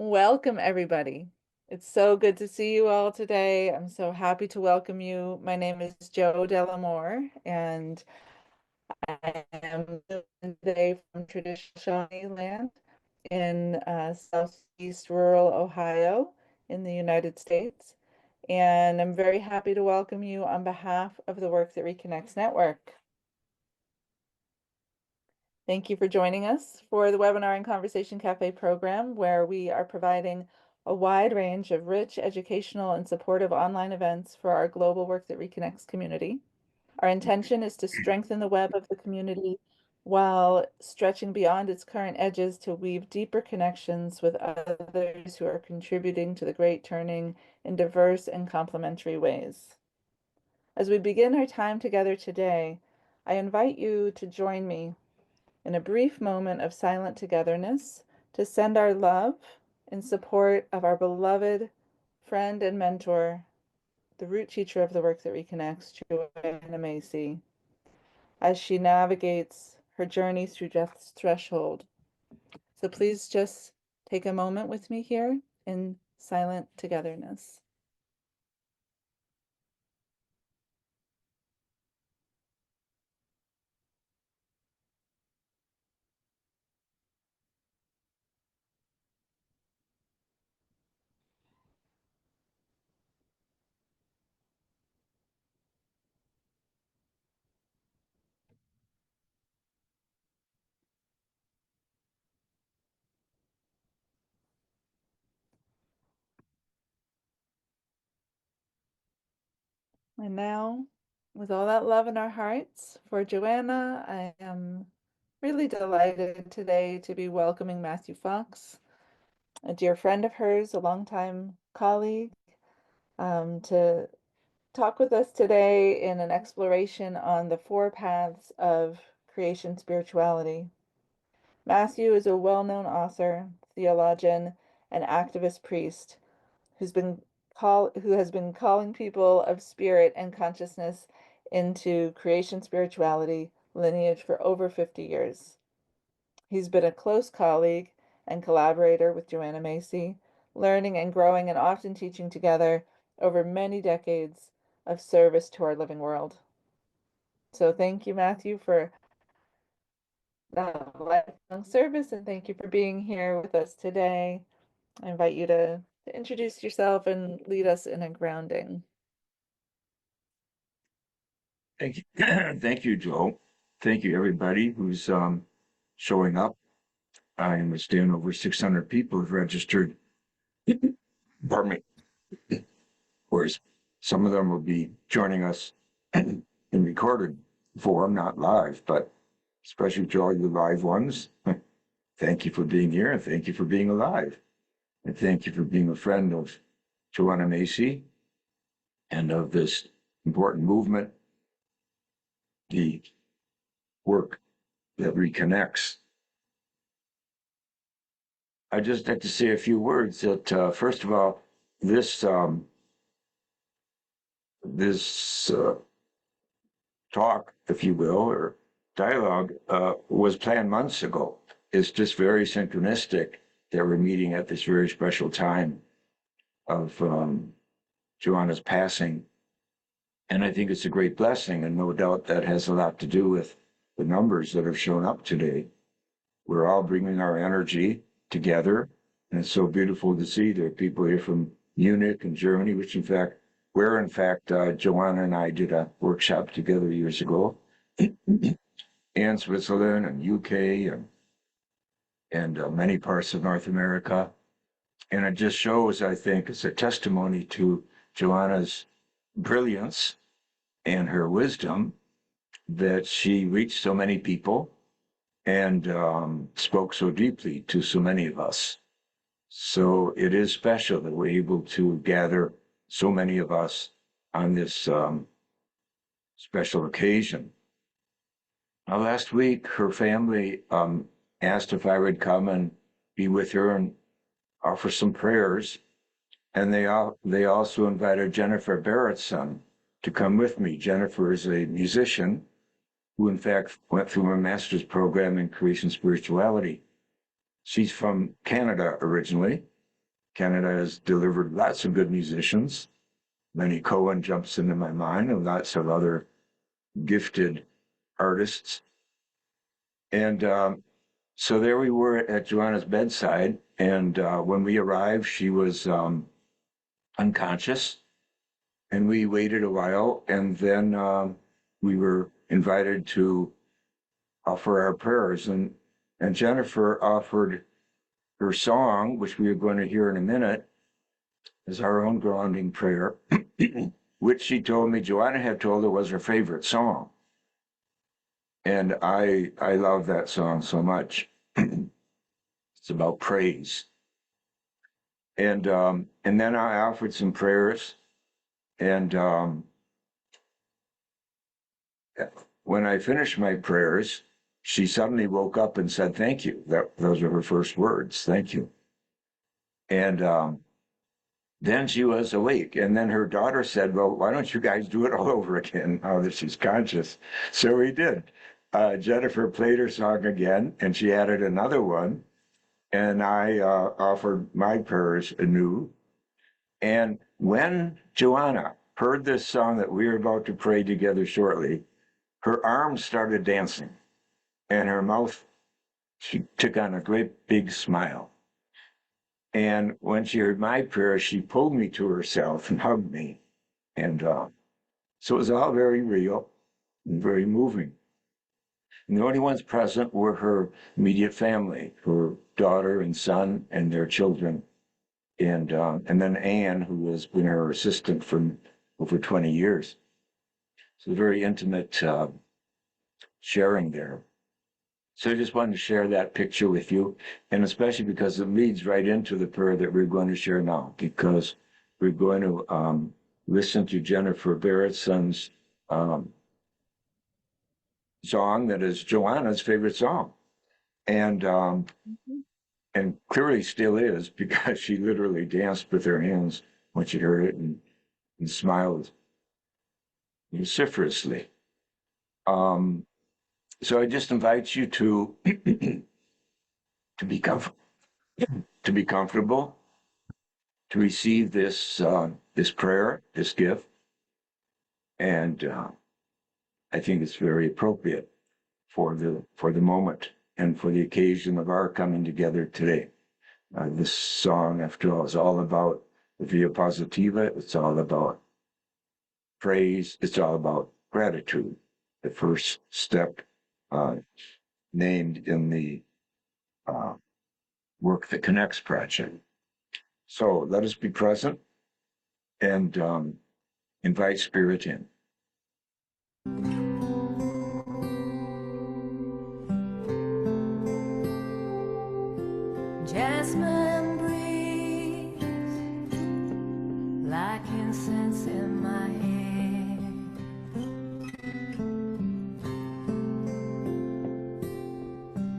Welcome, everybody. It's so good to see you all today. I'm so happy to welcome you. My name is Jo Delamore, and I am today from traditional Shawnee land in southeast rural Ohio in the United States. And I'm very happy to welcome you on behalf of the Work That Reconnects Network. Thank you for joining us for the Webinar and Conversation Cafe program, where we are providing a wide range of rich, educational, and supportive online events for our global Work That Reconnects community. Our intention is to strengthen the web of the community while stretching beyond its current edges to weave deeper connections with others who are contributing to the great turning in diverse and complementary ways. As we begin our time together today, I invite you to join me in a brief moment of silent togetherness to send our love in support of our beloved friend and mentor, the root teacher of the Work That Reconnects, Joanna Macy, as she navigates her journey through death's threshold. So please just take a moment with me here in silent togetherness. And now, with all that love in our hearts for Joanna, I am really delighted today to be welcoming Matthew Fox, a dear friend of hers, a longtime colleague, to talk with us today in an exploration on the four paths of creation spirituality. Matthew is a well-known author, theologian, and activist priest who has been calling people of spirit and consciousness into creation spirituality lineage for over 50 years. He's been a close colleague and collaborator with Joanna Macy, learning and growing and often teaching together over many decades of service to our living world. So thank you, Matthew, for that lifelong service, and thank you for being here with us today. I invite you to introduce yourself and lead us in a grounding. Thank you. Thank you, Joe. Thank you, everybody who's showing up. I understand over 600 people have registered. Pardon me. Of course, some of them will be joining us in recorded form, not live, but especially to all you live ones, thank you for being here and thank you for being alive. And thank you for being a friend of Joanna Macy and of this important movement, the work that reconnects. I'd just like to say a few words that, first of all, this this talk, if you will, or dialogue, was planned months ago. It's just very synchronistic that we're meeting at this very special time of Joanna's passing. And I think it's a great blessing, and no doubt that has a lot to do with the numbers that have shown up today. We're all bringing our energy together, and it's so beautiful to see there are people here from Munich and Germany, which where in fact Joanna and I did a workshop together years ago, and Switzerland and UK and many parts of North America. And it just shows, I think, it's a testimony to Joanna's brilliance and her wisdom that she reached so many people and spoke so deeply to so many of us. So it is special that we're able to gather so many of us on this special occasion. Now, last week, her family asked if I would come and be with her and offer some prayers. And they also invited Jennifer Barrettson to come with me. Jennifer is a musician who in fact went through a master's program in creation spirituality. She's from Canada originally, Canada has delivered lots of good musicians. Lenny Cohen jumps into my mind, and lots of other gifted artists. And so there we were at Joanna's bedside, and when we arrived, she was unconscious, and we waited a while, and then we were invited to offer our prayers, and Jennifer offered her song, which we are going to hear in a minute, as our own grounding prayer, which she told me Joanna had told her was her favorite song. And I love that song so much. It's about praise. And then I offered some prayers. And when I finished my prayers, she suddenly woke up and said, "Thank you." Those were her first words, "Thank you." And then she was awake. And then her daughter said, "Well, why don't you guys do it all over again now that she's conscious?" So we did. Jennifer played her song again, and she added another one. And I offered my prayers anew. And when Joanna heard this song that we are about to pray together shortly, her arms started dancing, and her mouth, she took on a great big smile. And when she heard my prayer, she pulled me to herself and hugged me. And so it was all very real and very moving. And the only ones present were her immediate family, her daughter and son and their children. And then Anne, who has been her assistant for over 20 years. So very intimate sharing there. So I just wanted to share that picture with you, and especially because it leads right into the prayer that we're going to share now, because we're going to listen to Jennifer Barrettson's song that is Joanna's favorite song. And and clearly still is, because she literally danced with her hands when she heard it and smiled vociferously. So I just invite you to to be comfortable, to receive this this prayer, this gift, and I think it's very appropriate for the moment and for the occasion of our coming together today. This song, after all, is all about the Via Positiva. It's all about praise. It's all about gratitude. The first step named in the Work That Connects project. So let us be present and invite Spirit in. Jasmine breeze like incense in my head.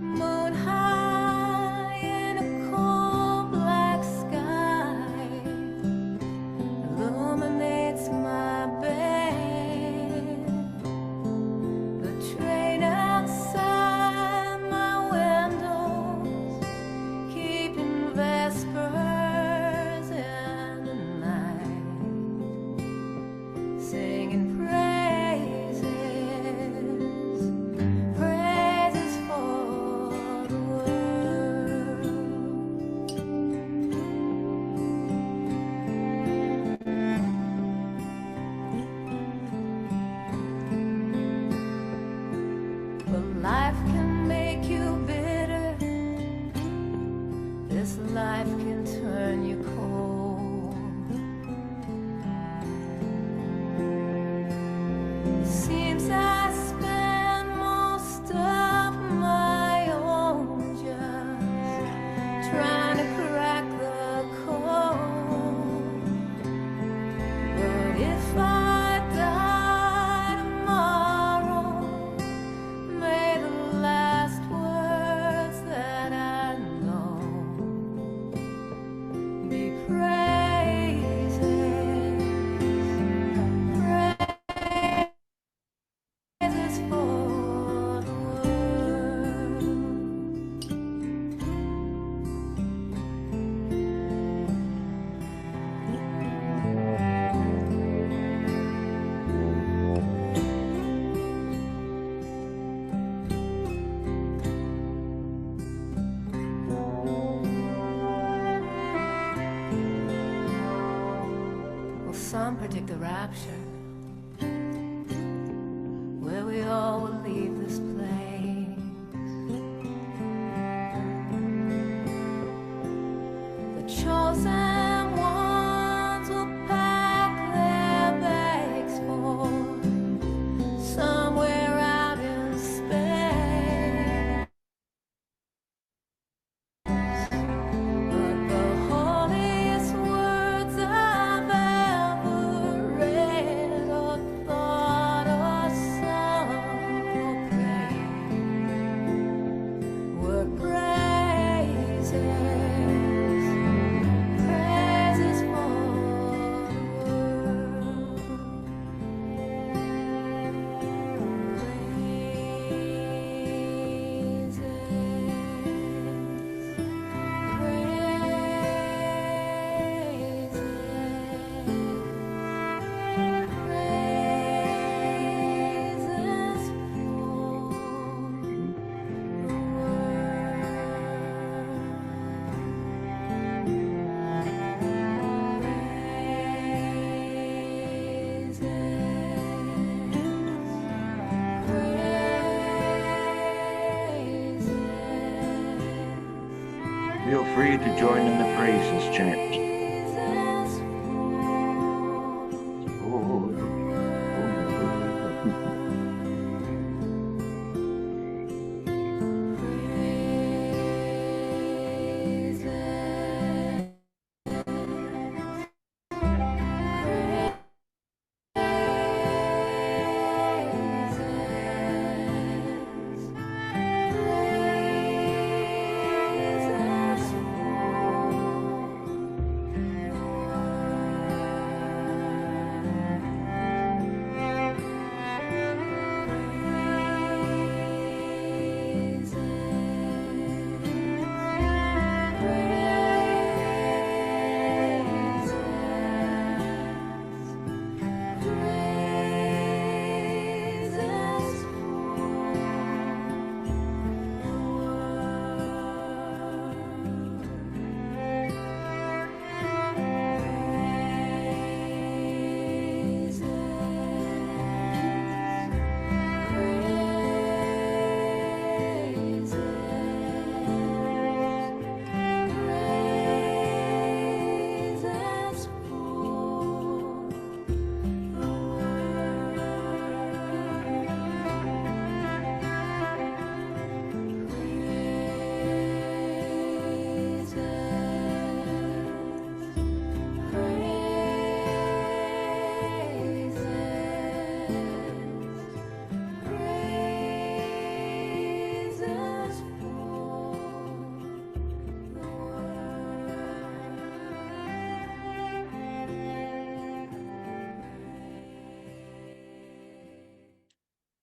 Moon high in a cold black sky illuminates my bed. The train outside my window, keeping vespers in the night, singing praises, praises for the world. But life can make you bitter. This life can turn you cold. It seems I spend most of my own just trying to crack the code. But if I die tomorrow, may the last words that I know be praised. some predict the rapture, where we all will leave this place. The chosen ones will pack their bags for somewhere out in space. But the holiest words I've ever read or thought or sung or prayed were praises for Feel free to join in the praises chant.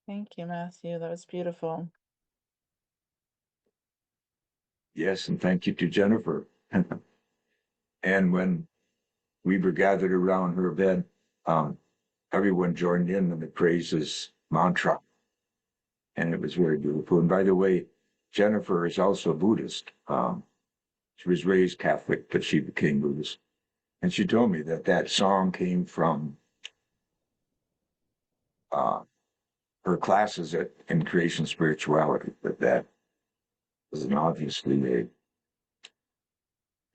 Thank you, Matthew. That was beautiful. Yes, and thank you to Jennifer. And when we were gathered around her bed, everyone joined in the praises mantra. And it was very beautiful. And by the way, Jennifer is also a Buddhist. She was raised Catholic, but she became Buddhist. And she told me that that song came from her classes in creation spirituality, that was obviously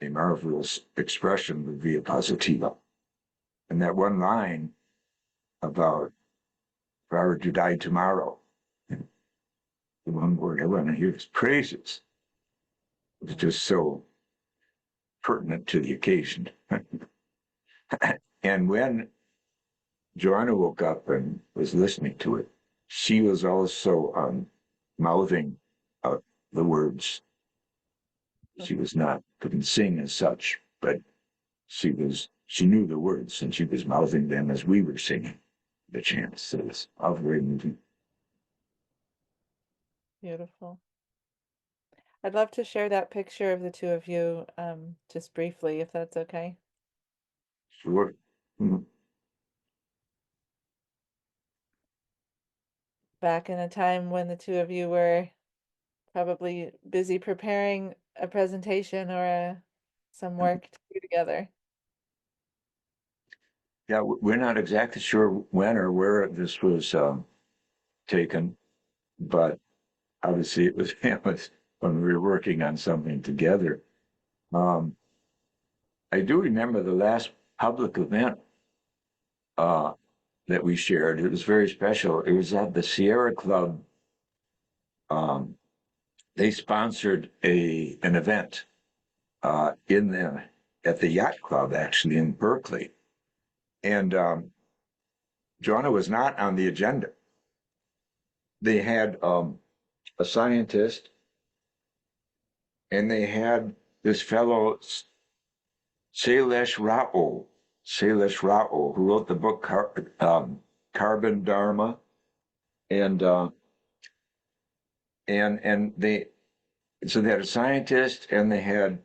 a marvelous expression of via positiva. And that one line about if I were to die tomorrow, the one word I want to hear is praises. It's just so pertinent to the occasion. And when Joanna woke up and was listening to it, she was also mouthing out the words. She was not couldn't sing as such, but she knew the words and she was mouthing them as we were singing the chants. So it's all very moving. Beautiful. I'd love to share that picture of the two of you just briefly, if that's okay. Sure. Mhm. Back in a time when the two of you were probably busy preparing a presentation or some work to do together. Yeah, we're not exactly sure when or where this was taken, but obviously it was when we were working on something together. Um, I do remember the last public event uh, that we shared. It was very special. It was at the Sierra Club. Um, they sponsored an event in the at the yacht club actually in Berkeley, and Joanna was not on the agenda. They had a scientist, and they had this fellow Sailesh Rao, who wrote the book Carbon Dharma, and and they so they had a scientist and they had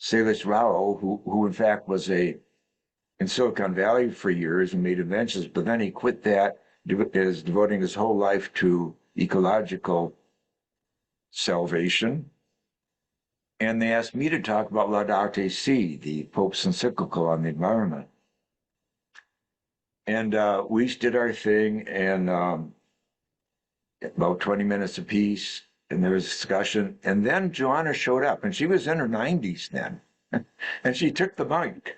Sailesh Rao, who in fact was in Silicon Valley for years and made inventions, but then he quit that, is devoting his whole life to ecological salvation. And they asked me to talk about Laudato Si, the Pope's encyclical on the environment. And we each did our thing, and about 20 minutes apiece, and there was discussion. And then Joanna showed up, and she was in her 90s then, and she took the mic.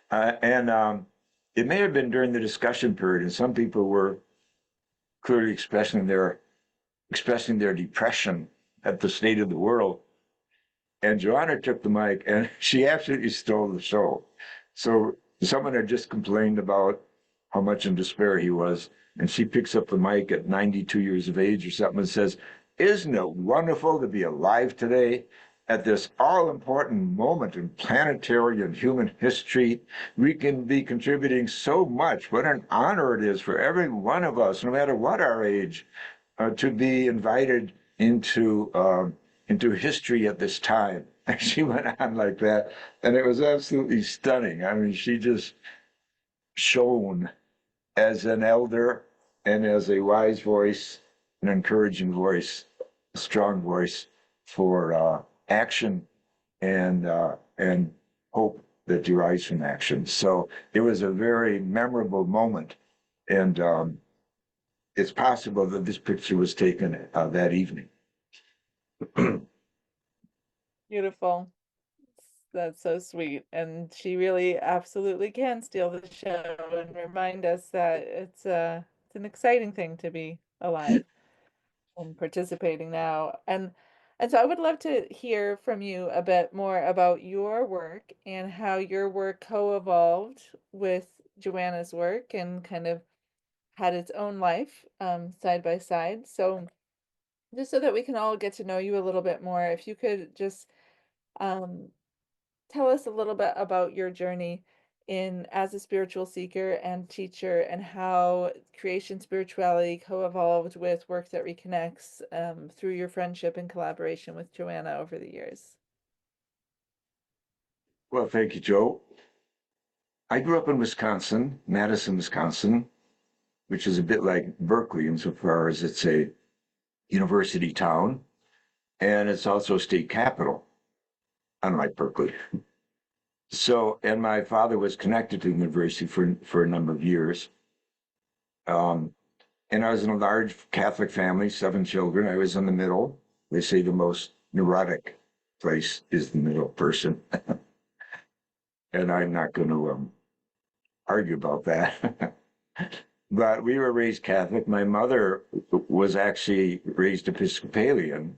And it may have been during the discussion period, and some people were clearly expressing their depression at the state of the world. And Joanna took the mic, and she absolutely stole the show. So someone had just complained about how much in despair he was, and she picks up the mic at 92 years of age or something and says, "Isn't it wonderful to be alive today? At this all-important moment in planetary and human history, we can be contributing so much. What an honor it is for every one of us, no matter what our age, to be invited into history at this time." And she went on like that, and it was absolutely stunning. I mean, she just shone as an elder and as a wise voice, an encouraging voice, a strong voice for action and hope that derives from action. So it was a very memorable moment, and it's possible that this picture was taken that evening. Beautiful. That's so sweet. And she really absolutely can steal the show and remind us that it's an exciting thing to be alive and participating now. And so I would love to hear from you a bit more about your work and how your work co-evolved with Joanna's work and kind of had its own life side by side. So just so that we can all get to know you a little bit more, if you could just um, tell us a little bit about your journey in as a spiritual seeker and teacher and how creation spirituality co-evolved with Work That Reconnects through your friendship and collaboration with Joanna over the years. Well, thank you, Joe. I grew up in Wisconsin, Madison, Wisconsin, which is a bit like Berkeley insofar as it's a university town, and it's also a state capital, unlike Berkeley. So, and my father was connected to the university for a number of years. And I was in a large Catholic family, 7 children. I was in the middle. They say the most neurotic place is the middle person. And I'm not going to argue about that. But we were raised Catholic. My mother was actually raised Episcopalian,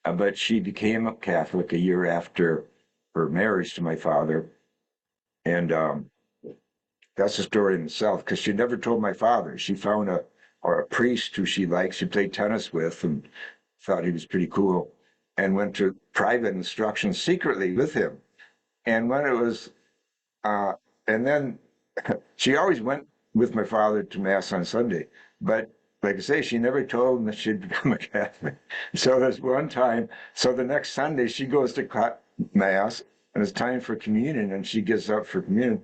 but she became a Catholic a year after her marriage to my father. And that's a story in itself, because she never told my father. She found a priest who she liked, she played tennis with, and thought he was pretty cool, and went to private instruction secretly with him. And when it was, and then she always went with my father to Mass on Sunday, but like I say, she never told him that she'd become a Catholic. So there's one time, so the next Sunday she goes to Mass, and it's time for communion, and she gets up for communion.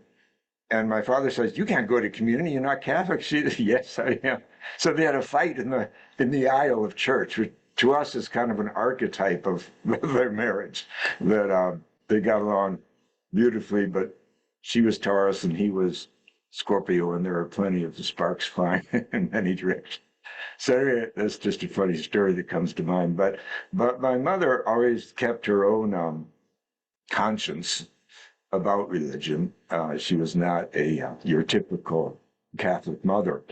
And my father says, "You can't go to communion. You're not Catholic." She, "Yes, I am." So they had a fight in the aisle of church, which to us is kind of an archetype of their marriage. That they got along beautifully, but she was Taurus and he was Scorpio, and there are plenty of sparks flying in many directions. So anyway, that's just a funny story that comes to mind. But my mother always kept her own conscience about religion. She was not your typical Catholic mother,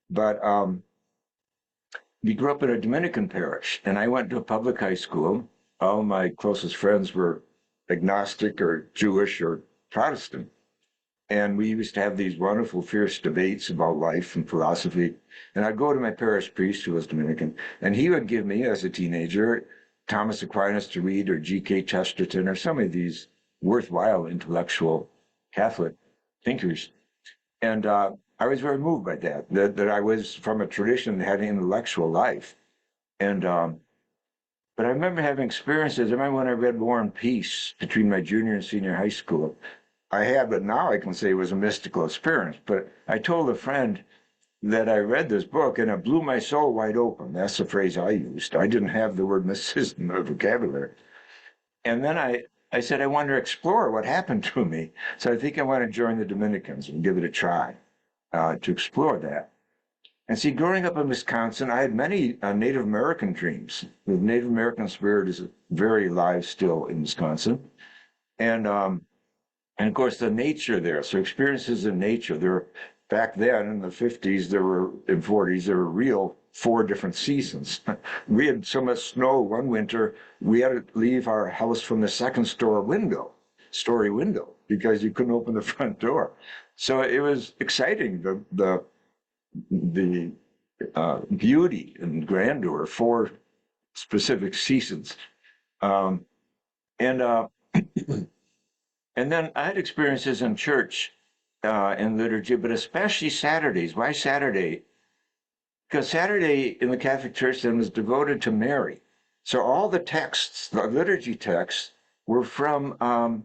but we grew up in a Dominican parish, and I went to a public high school. All my closest friends were agnostic or Jewish or Protestant. And we used to have these wonderful, fierce debates about life and philosophy. And I'd go to my parish priest, who was Dominican, and he would give me, as a teenager, Thomas Aquinas to read, or G.K. Chesterton, or some of these worthwhile intellectual Catholic thinkers. And I was very moved by that I was from a tradition that had an intellectual life. And but I remember having experiences. I remember when I read War and Peace between my junior and senior high school. I had, but now I can say it was a mystical experience. But I told a friend that I read this book and it blew my soul wide open. That's the phrase I used. I didn't have the word mysticism in my vocabulary. And then I said, I want to explore what happened to me. So I think I want to join the Dominicans and give it a try to explore that. And see, growing up in Wisconsin, I had many Native American dreams. The Native American spirit is very alive still in Wisconsin. And of course, the nature there. So experiences in nature. There, back then in the 50s, in 40s, there were real 4 different seasons. We had so much snow one winter, we had to leave our house from the second story window, because you couldn't open the front door. So it was exciting, the beauty and grandeur of 4 specific seasons. Um, and And then I had experiences in church, in liturgy, but especially Saturdays. Why Saturday? Because Saturday in the Catholic Church then was devoted to Mary. So all the texts, the liturgy texts, were from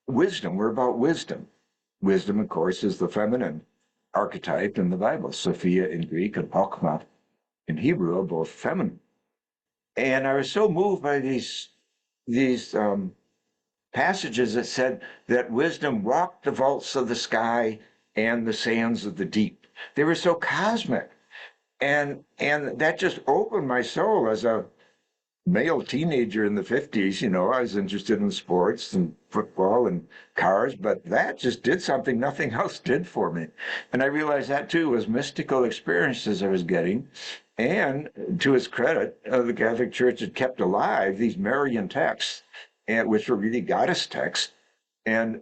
wisdom, were about wisdom. Wisdom, of course, is the feminine archetype in the Bible. Sophia in Greek and Chokmah in Hebrew are both feminine. And I was so moved by these passages that said that wisdom walked the vaults of the sky and the sands of the deep. They were so cosmic. And that just opened my soul as a male teenager in the 50s. I was interested in sports and football and cars, but that just did something nothing else did for me. And I realized that too was mystical experiences I was getting. And to its credit, the Catholic Church had kept alive these Marian texts, which were really goddess texts, and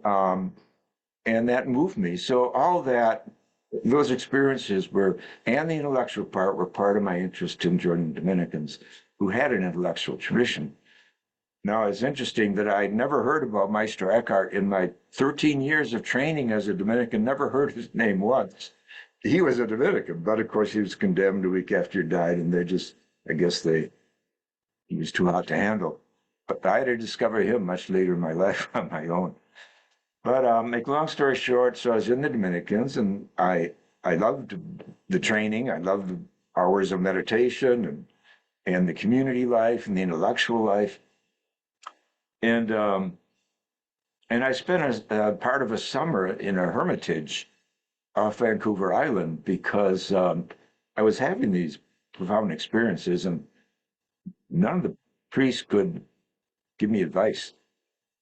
that moved me. So all those experiences and the intellectual part were part of my interest in joining Dominicans, who had an intellectual tradition. Now, it's interesting that I'd never heard about Maestro Eckhart in my 13 years of training as a Dominican, never heard his name once. He was a Dominican, but of course he was condemned a week after he died, and he was too hot to handle. But I had to discover him much later in my life on my own. But make a long story short, so I was in the Dominicans, and I loved the training. I loved the hours of meditation and the community life and the intellectual life. And I spent a part of a summer in a hermitage off Vancouver Island because I was having these profound experiences, and none of the priests could give me advice.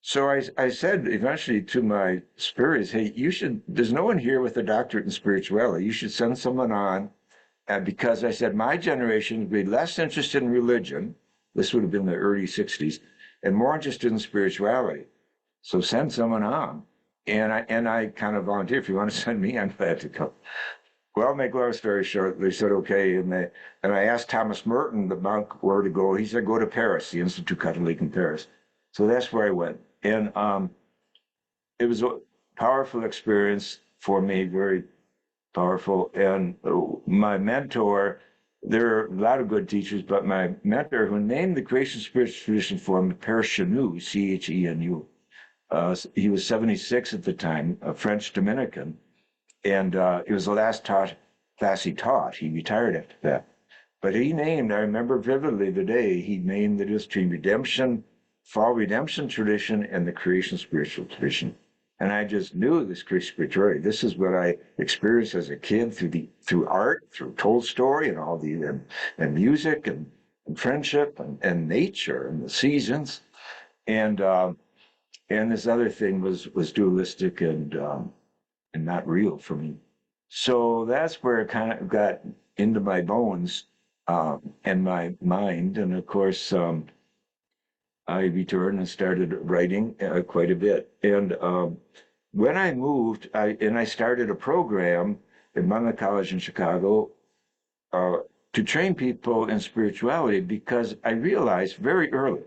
So I said eventually to my spirits, hey, there's no one here with a doctorate in spirituality. You should send someone on. And because I said my generation would be less interested in religion, this would have been the early 60s, and more interested in spirituality. So send someone on. And I kind of volunteered. If you want to send me, I'm glad to come. Well, make a long story short, they said, okay. And I asked Thomas Merton, the monk, where to go. He said, go to Paris, the Institut Catholique in Paris. So that's where I went. And it was a powerful experience for me, very powerful. And my mentor, there are a lot of good teachers, but my mentor, who named the Creation Spiritual Tradition for me, Père Chenu, Chenu, he was 76 at the time, a French Dominican. And it was the last class he taught. He retired after that. But I remember vividly the day he named the difference between fall redemption tradition and the creation spiritual tradition. And I just knew this Christian spirituality. This is what I experienced as a kid through art, through Tolstoy and all the and music and friendship and nature and the seasons. And and this other thing was dualistic and not real for me. So that's where it kind of got into my bones and my mind. And of course, I returned and started writing quite a bit. And when I moved, I started a program at Monmouth College in Chicago uh, to train people in spirituality because I realized very early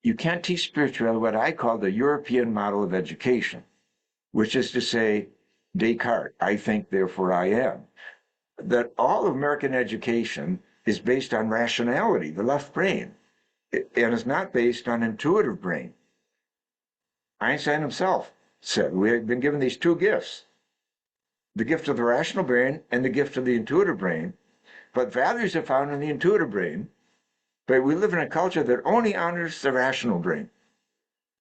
you can't teach spirituality what I call the European model of education, which is to say, Descartes, I think, therefore I am. That all of American education is based on rationality, the left brain, and is not based on intuitive brain. Einstein himself said we have been given these two gifts, the gift of the rational brain and the gift of the intuitive brain, but values are found in the intuitive brain, but we live in a culture that only honors the rational brain.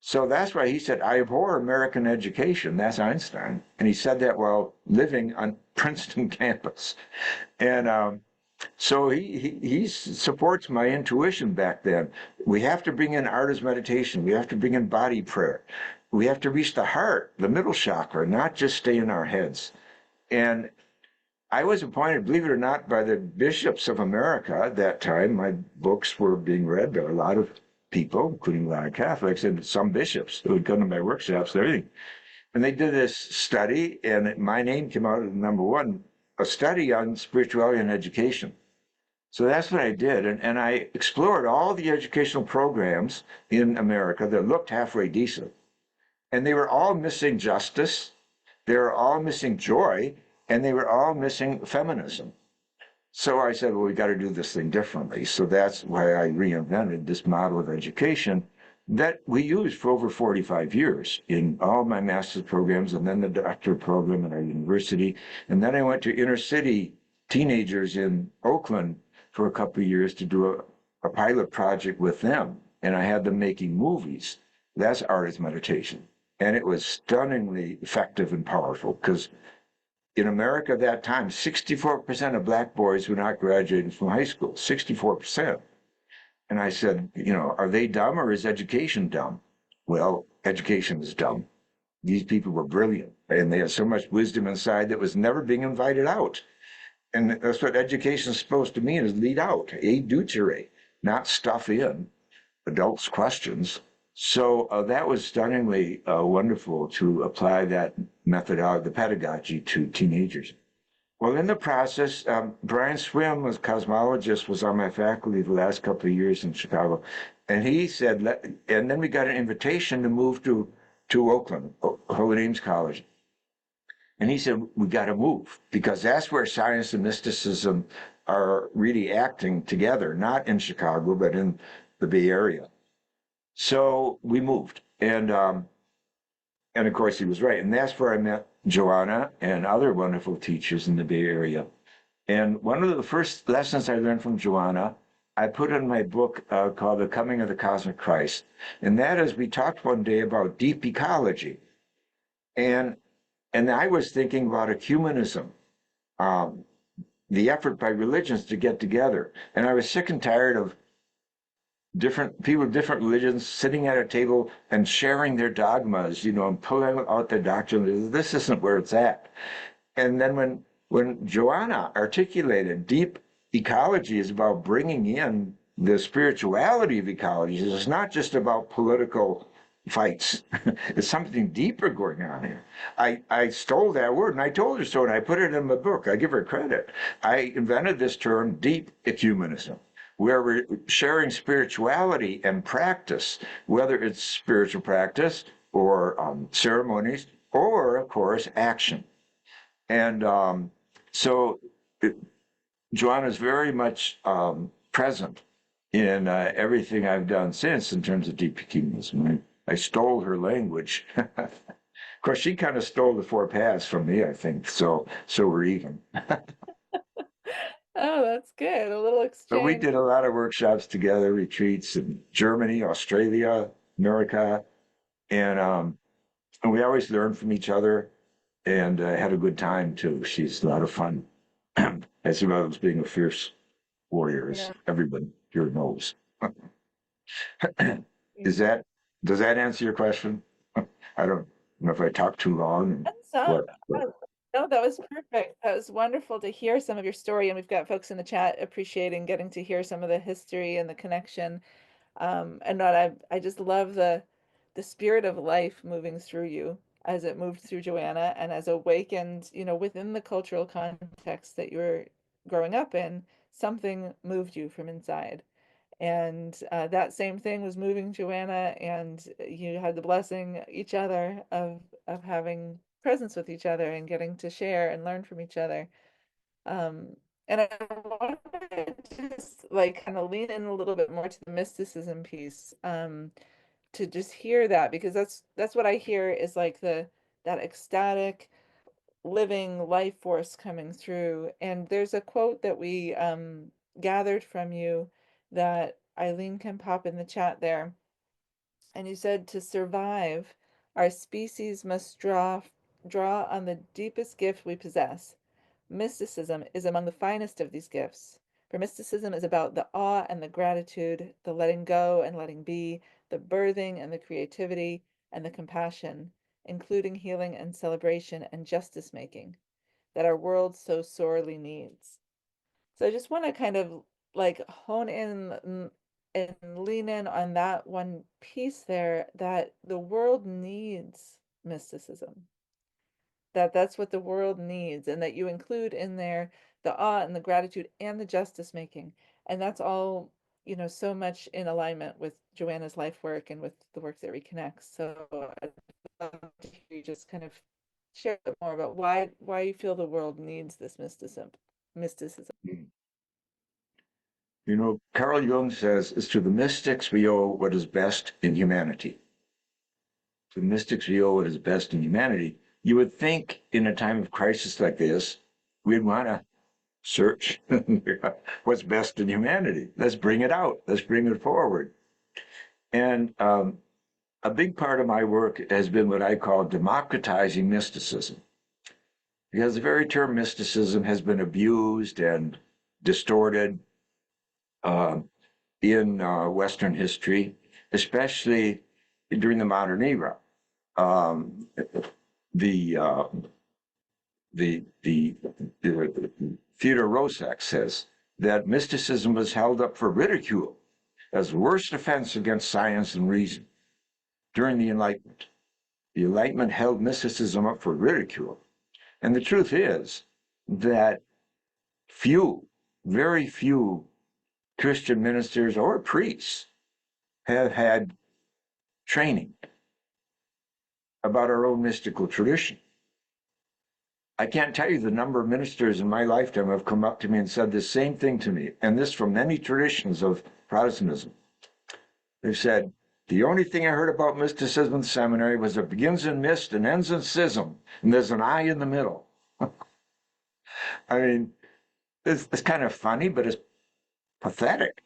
So that's why he said, I abhor American education. That's Einstein. And he said that while living on Princeton campus. And so he supports my intuition back then. We have to bring in art as meditation. We have to bring in body prayer. We have to reach the heart, the middle chakra, not just stay in our heads. And I was appointed, believe it or not, by the bishops of America at that time. My books were being read by a lot of people, including a lot of Catholics and some bishops who would come to my workshops and everything. And they did this study, and my name came out as number one, a study on spirituality and education. So that's what I did. And I explored all the educational programs in America that looked halfway decent. And they were all missing justice, they were all missing joy, and they were all missing feminism. So I said, well, we got to do this thing differently. So that's why I reinvented this model of education that we used for over 45 years in all my master's programs and then the doctorate program at our university. And then I went to inner city teenagers in Oakland for a couple of years to do a pilot project with them. And I had them making movies. That's art as meditation. And it was stunningly effective and powerful because in America at that time, 64% of black boys were not graduating from high school, 64%. And I said, you know, are they dumb or is education dumb? Well, education is dumb. These people were brilliant and they had so much wisdom inside that was never being invited out. And that's what education is supposed to mean, is lead out, educere, not stuff in adults' questions. So that was stunningly wonderful to apply that methodology, the pedagogy, to teenagers. Well, in the process, Brian Swim, was a cosmologist, was on my faculty the last couple of years in Chicago. And he said, and then we got an invitation to move to Oakland, Holy Names College. And he said, we got to move because that's where science and mysticism are really acting together, not in Chicago, but in the Bay Area. So we moved, and of course he was right, and that's where I met Joanna and other wonderful teachers in the Bay Area. And one of the first lessons I learned from Joanna, I put in my book called The Coming of the Cosmic Christ, and that is we talked one day about deep ecology, and I was thinking about ecumenism, the effort by religions to get together, and I was sick and tired of different people of different religions sitting at a table and sharing their dogmas, you know, and pulling out their doctrine. This isn't where it's at. And then when Joanna articulated deep ecology is about bringing in the spirituality of ecology, it's not just about political fights. There's something deeper going on here. I stole that word and I told her so, and I put it in my book. I give her credit. I invented this term, deep ecumenism, where we're sharing spirituality and practice, whether it's spiritual practice or ceremonies, or, of course, action. And so Joanna is very much present in everything I've done since in terms of deep ecumenism. I stole her language. Of course, she kind of stole the four paths from me, I think. So we're even. Oh, that's good. A little But we exchange. did a lot of workshops together, retreats in Germany, Australia, America, and And we always learn from each other and had a good time too. She's a lot of fun. As well as being a fierce warrior, as Yeah. everyone here knows. Yeah. Is that, does that answer your question? I don't know if I talked too long and That's not, what, but no, that was perfect. That was wonderful to hear some of your story. And we've got folks in the chat appreciating getting to hear some of the history and the connection. And what I just love the spirit of life moving through you as it moved through Joanna and as awakened, within the cultural context that you were growing up in, something moved you from inside. And that same thing was moving Joanna, and you had the blessing each other of having presence with each other and getting to share and learn from each other. Um, and I want to just like kind of lean in a little bit more to the mysticism piece, to just hear that because that's what I hear is like that ecstatic living life force coming through. And there's a quote that we gathered from you that Eileen can pop in the chat there. And you said to survive, our species must draw on the deepest gift we possess. Mysticism is among the finest of these gifts. For mysticism is about the awe and the gratitude, the letting go and letting be, the birthing and the creativity and the compassion, including healing and celebration and justice making that our world so sorely needs. So I just want to kind of like hone in and lean in on that one piece there that the world needs mysticism, that that's what the world needs, and that you include in there the awe and the gratitude and the justice making. And that's all, so much in alignment with Joanna's life work and with the work that reconnects. So I'd love to hear you just kind of share a bit more about why you feel the world needs this mysticism. Carl Jung says, it's to the mystics we owe what is best in humanity. To the mystics we owe what is best in humanity. You would think in a time of crisis like this, we'd want to search what's best in humanity. Let's bring it out. Let's bring it forward. And a big part of my work has been what I call democratizing mysticism. Because the very term mysticism has been abused and distorted in Western history, especially during the modern era. Um, the, uh, the Theodore Roszak says that mysticism was held up for ridicule as the worst offense against science and reason during the Enlightenment. The Enlightenment held mysticism up for ridicule. And the truth is that very few Christian ministers or priests have had training about our own mystical tradition. I can't tell you the number of ministers in my lifetime who have come up to me and said the same thing to me, and this from many traditions of Protestantism. They've said, the only thing I heard about mysticism in the seminary was it begins in mist and ends in schism, and there's an eye in the middle. I mean, it's kind of funny, but it's pathetic.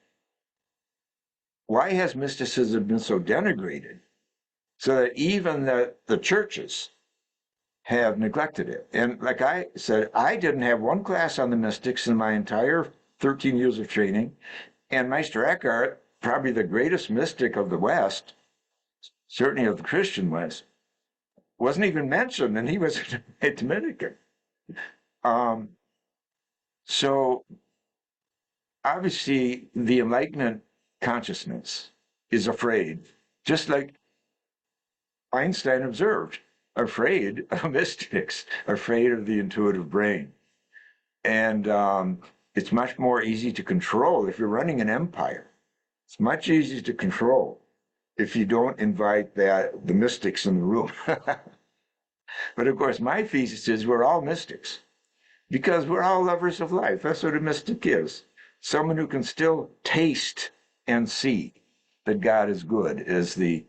Why has mysticism been so denigrated so that even the churches have neglected it? And like I said, I didn't have one class on the mystics in my entire 13 years of training. And Meister Eckhart, probably the greatest mystic of the West, certainly of the Christian West, wasn't even mentioned, and he was a Dominican. Um, so obviously, the Enlightenment consciousness is afraid, just like Einstein observed, afraid of mystics, afraid of the intuitive brain. And it's much more easy to control if you're running an empire. It's much easier to control if you don't invite the mystics in the room. But of course, my thesis is we're all mystics because we're all lovers of life. That's what a mystic is. Someone who can still taste and see that God is good, as the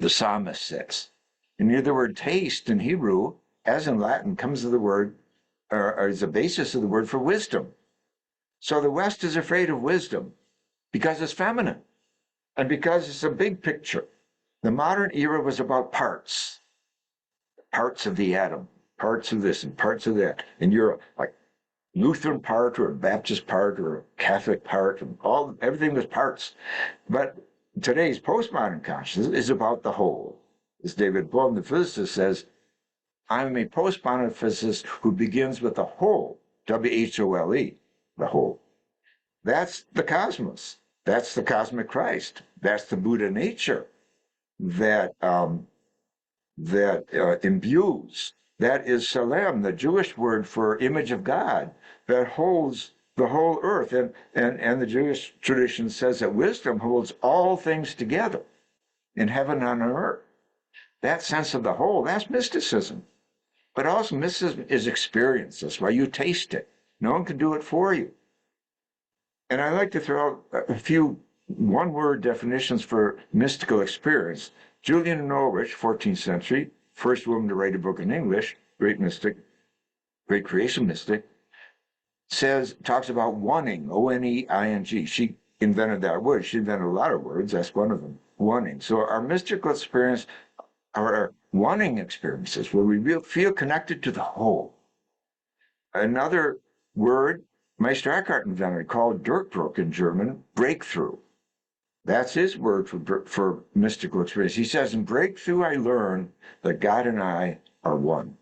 psalmist says. And the word taste in Hebrew, as in Latin, comes to the word, or is the basis of the word for wisdom. So the West is afraid of wisdom because it's feminine and because it's a big picture. The modern era was about parts of the atom, parts of this and parts of that. And you're like Lutheran part or a Baptist part or a Catholic part, and everything was parts. But today's postmodern consciousness is about the whole. As David Bohm, the physicist, says, I'm a postmodern physicist who begins with the whole, W-H-O-L-E, the whole. That's the cosmos. That's the cosmic Christ. That's the Buddha nature that imbues. That is Salem, the Jewish word for image of God, that holds the whole earth. And the Jewish tradition says that wisdom holds all things together in heaven and on earth. That sense of the whole, that's mysticism. But also mysticism is experience. That's why you taste it. No one can do it for you. And I like to throw out a few one-word definitions for mystical experience. Julian Norwich, 14th century, first woman to write a book in English, great mystic, great creation mystic, talks about wanting, O-N-E-I-N-G. She invented that word. She invented a lot of words. That's one of them, wanting. So our mystical experience are our wanting experiences where we feel connected to the whole. Another word Meister Eckhart invented called Durchbruch in German, breakthrough. That's his word for mystical experience. He says, in breakthrough, I learn that God and I are one.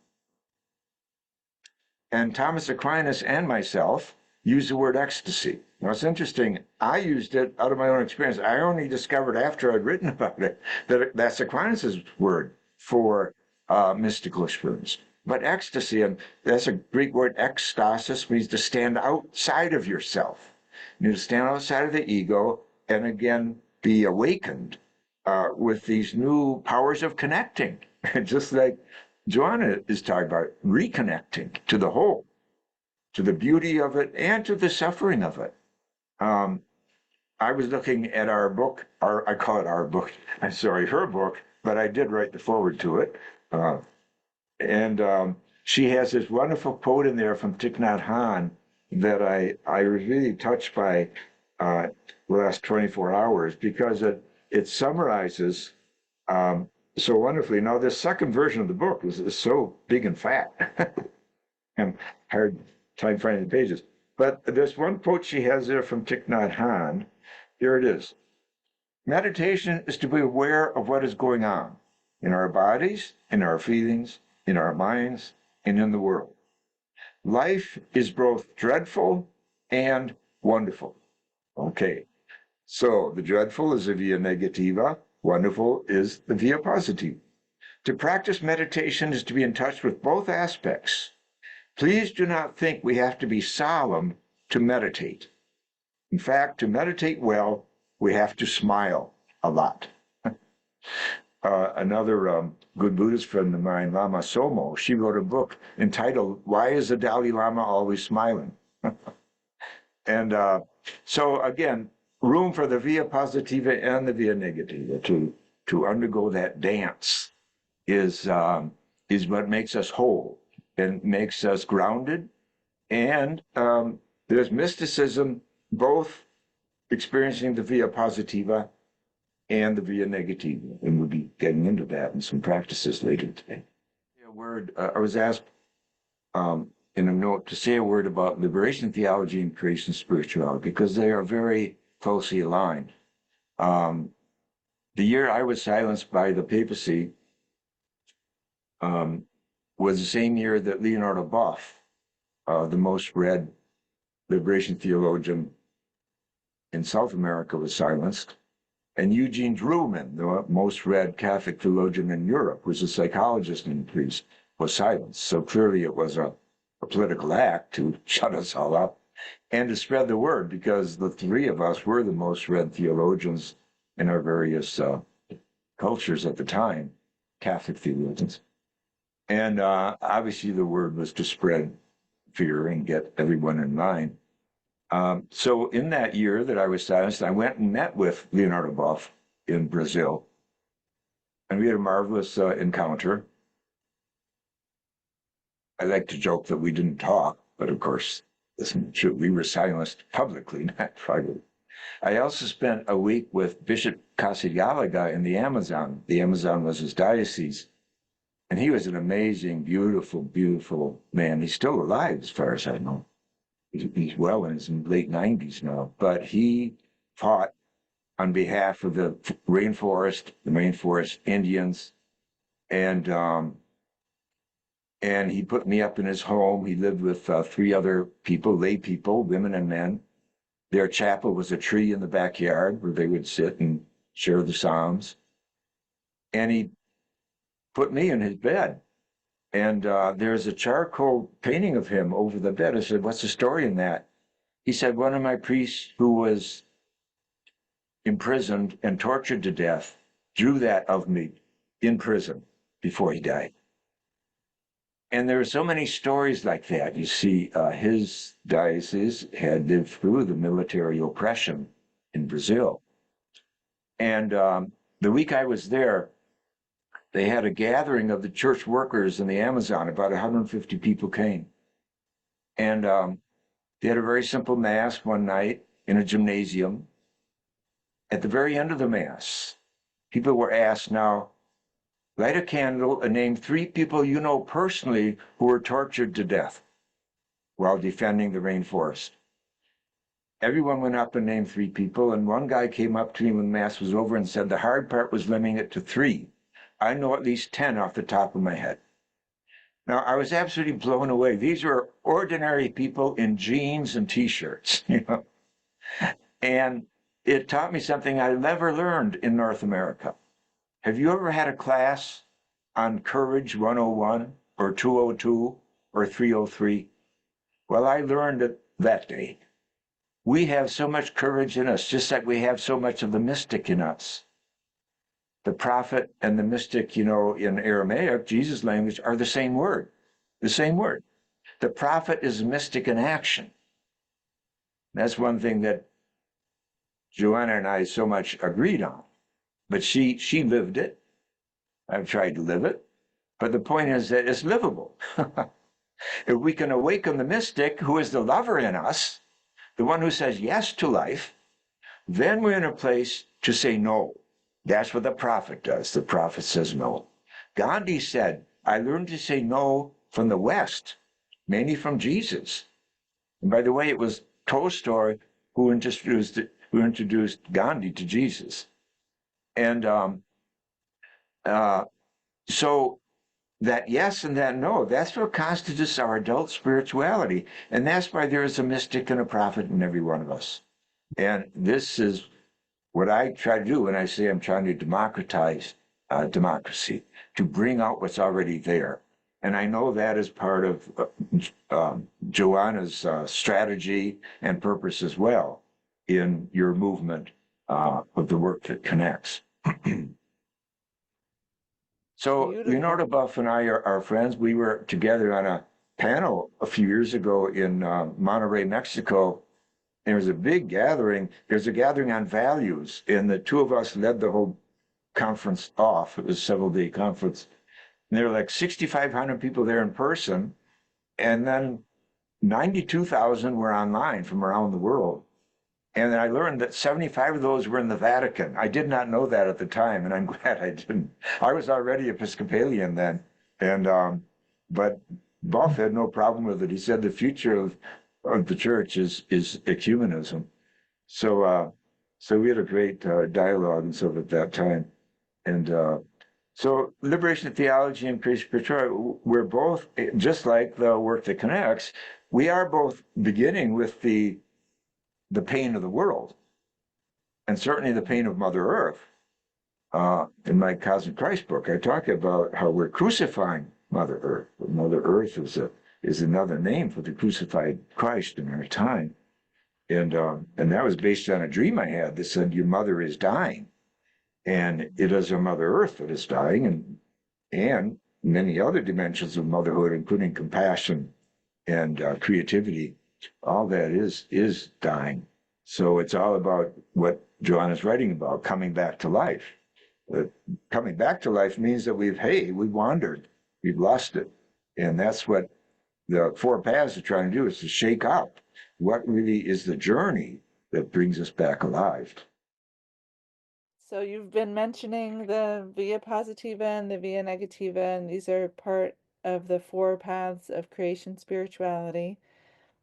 And Thomas Aquinas and myself use the word ecstasy. Now, it's interesting. I used it out of my own experience. I only discovered after I'd written about it that that's Aquinas' word for mystical experience. But ecstasy, and that's a Greek word, ekstasis, means to stand outside of yourself. You need to stand outside of the ego and again be awakened with these new powers of connecting, just like Joanna is talking about, reconnecting to the whole, to the beauty of it and to the suffering of it. I was looking at our book, I call it our book, I'm sorry, her book, but I did write the foreword to it. And she has this wonderful quote in there from Thich Nhat Hanh that I was really touched by the last 24 hours because it summarizes so wonderfully. Now, this second version of the book is so big and fat and hard time finding the pages. But there's one quote she has there from Thich Nhat Hanh. Here it is. Meditation is to be aware of what is going on in our bodies, in our feelings, in our minds, and in the world. Life is both dreadful and wonderful. Okay, so the dreadful is the via negativa, wonderful is the via positiva. To practice meditation is to be in touch with both aspects. Please do not think we have to be solemn to meditate. In fact, to meditate well, we have to smile a lot. Another good Buddhist friend of mine, Lama Somo, she wrote a book entitled, Why is the Dalai Lama Always Smiling? And so again, room for the via positiva and the via negativa to undergo that dance is what makes us whole and makes us grounded. And there's mysticism, both experiencing the via positiva and the via negativa, and we'll be getting into that in some practices later today. A word, I was asked in a note to say a word about liberation theology and creation spirituality because they are very closely aligned. The year I was silenced by the papacy was the same year that Leonardo Boff, the most read liberation theologian in South America, was silenced. And Eugene Druman, the most read Catholic theologian in Europe, who's a psychologist and priest, was silenced. So clearly it was a political act to shut us all up and to spread the word, because the three of us were the most read theologians in our various cultures at the time, Catholic theologians. And obviously the word was to spread fear and get everyone in line. So in that year that I was silenced, I went and met with Leonardo Boff in Brazil. And we had a marvelous encounter. I like to joke that we didn't talk, but of course, isn't true. We were silenced publicly, not privately. I also spent a week with Bishop Casigalaga in the Amazon. The Amazon was his diocese. And he was an amazing, beautiful, beautiful man. He's still alive, as far as I know. He's well in his late 90s now. But he fought on behalf of the rainforest Indians, and he put me up in his home. He lived with 3 other people, lay people, women and men. Their chapel was a tree in the backyard where they would sit and share the Psalms. And he put me in his bed. And there's a charcoal painting of him over the bed. I said, "What's the story in that?" He said, "One of my priests who was imprisoned and tortured to death drew that of me in prison before he died." And there are so many stories like that. You see, his diocese had lived through the military oppression in Brazil. And the week I was there, they had a gathering of the church workers in the Amazon. About 150 people came. And they had a very simple mass one night in a gymnasium. At the very end of the mass, people were asked, "Now, light a candle and name 3 people you know personally who were tortured to death while defending the rainforest." Everyone went up and named 3 people, and one guy came up to me when Mass was over and said, "The hard part was limiting it to 3. I know at least 10 off the top of my head." Now, I was absolutely blown away. These were ordinary people in jeans and T-shirts, you know, and it taught me something I never learned in North America. Have you ever had a class on Courage 101 or 202 or 303? Well, I learned it that day. We have so much courage in us, just like we have so much of the mystic in us. The prophet and the mystic, you know, in Aramaic, Jesus' language, are the same word. The same word. The prophet is a mystic in action. That's one thing that Joanna and I so much agreed on. But she lived it. I've tried to live it. But the point is that it's livable. If we can awaken the mystic, who is the lover in us, the one who says yes to life, then we're in a place to say no. That's what the prophet does. The prophet says no. Gandhi said, "I learned to say no from the West, mainly from Jesus." And by the way, it was Tolstoy who introduced Gandhi to Jesus. And so that yes and that no, that's what constitutes our adult spirituality. And that's why there is a mystic and a prophet in every one of us. And this is what I try to do when I say I'm trying to democratize democracy, to bring out what's already there. And I know that is part of Joanna's strategy and purpose as well in your movement of the Work That Connects. So Beautiful. Leonardo Buff and I are friends. We were together on a panel a few years ago in Monterrey, Mexico. There was a big gathering. There's a gathering on values, and the 2 of us led the whole conference off. It was a several-day conference. And there were like 6,500 people there in person, and then 92,000 were online from around the world. And then I learned that 75 of those were in the Vatican. I did not know that at the time, and I'm glad I didn't. I was already Episcopalian then, and but Buff had no problem with it. He said the future of the church is ecumenism. So we had a great dialogue and stuff at that time, and so liberation theology and creation spirituality, we're both, just like the Work That Connects, we are both beginning with the pain of the world, and certainly the pain of Mother Earth. In my Cosmic Christ book, I talk about how we're crucifying Mother Earth. Mother Earth is another name for the crucified Christ in our time, and that was based on a dream I had that said your mother is dying, and it is our Mother Earth that is dying, and many other dimensions of motherhood, including compassion and creativity. All that is dying. So it's all about what Joanna's writing about, coming back to life. Coming back to life means that we've wandered, we've lost it. And that's what the 4 paths are trying to do, is to shake up what really is the journey that brings us back alive. So you've been mentioning the via positiva and the via negativa, and these are part of the four paths of creation spirituality.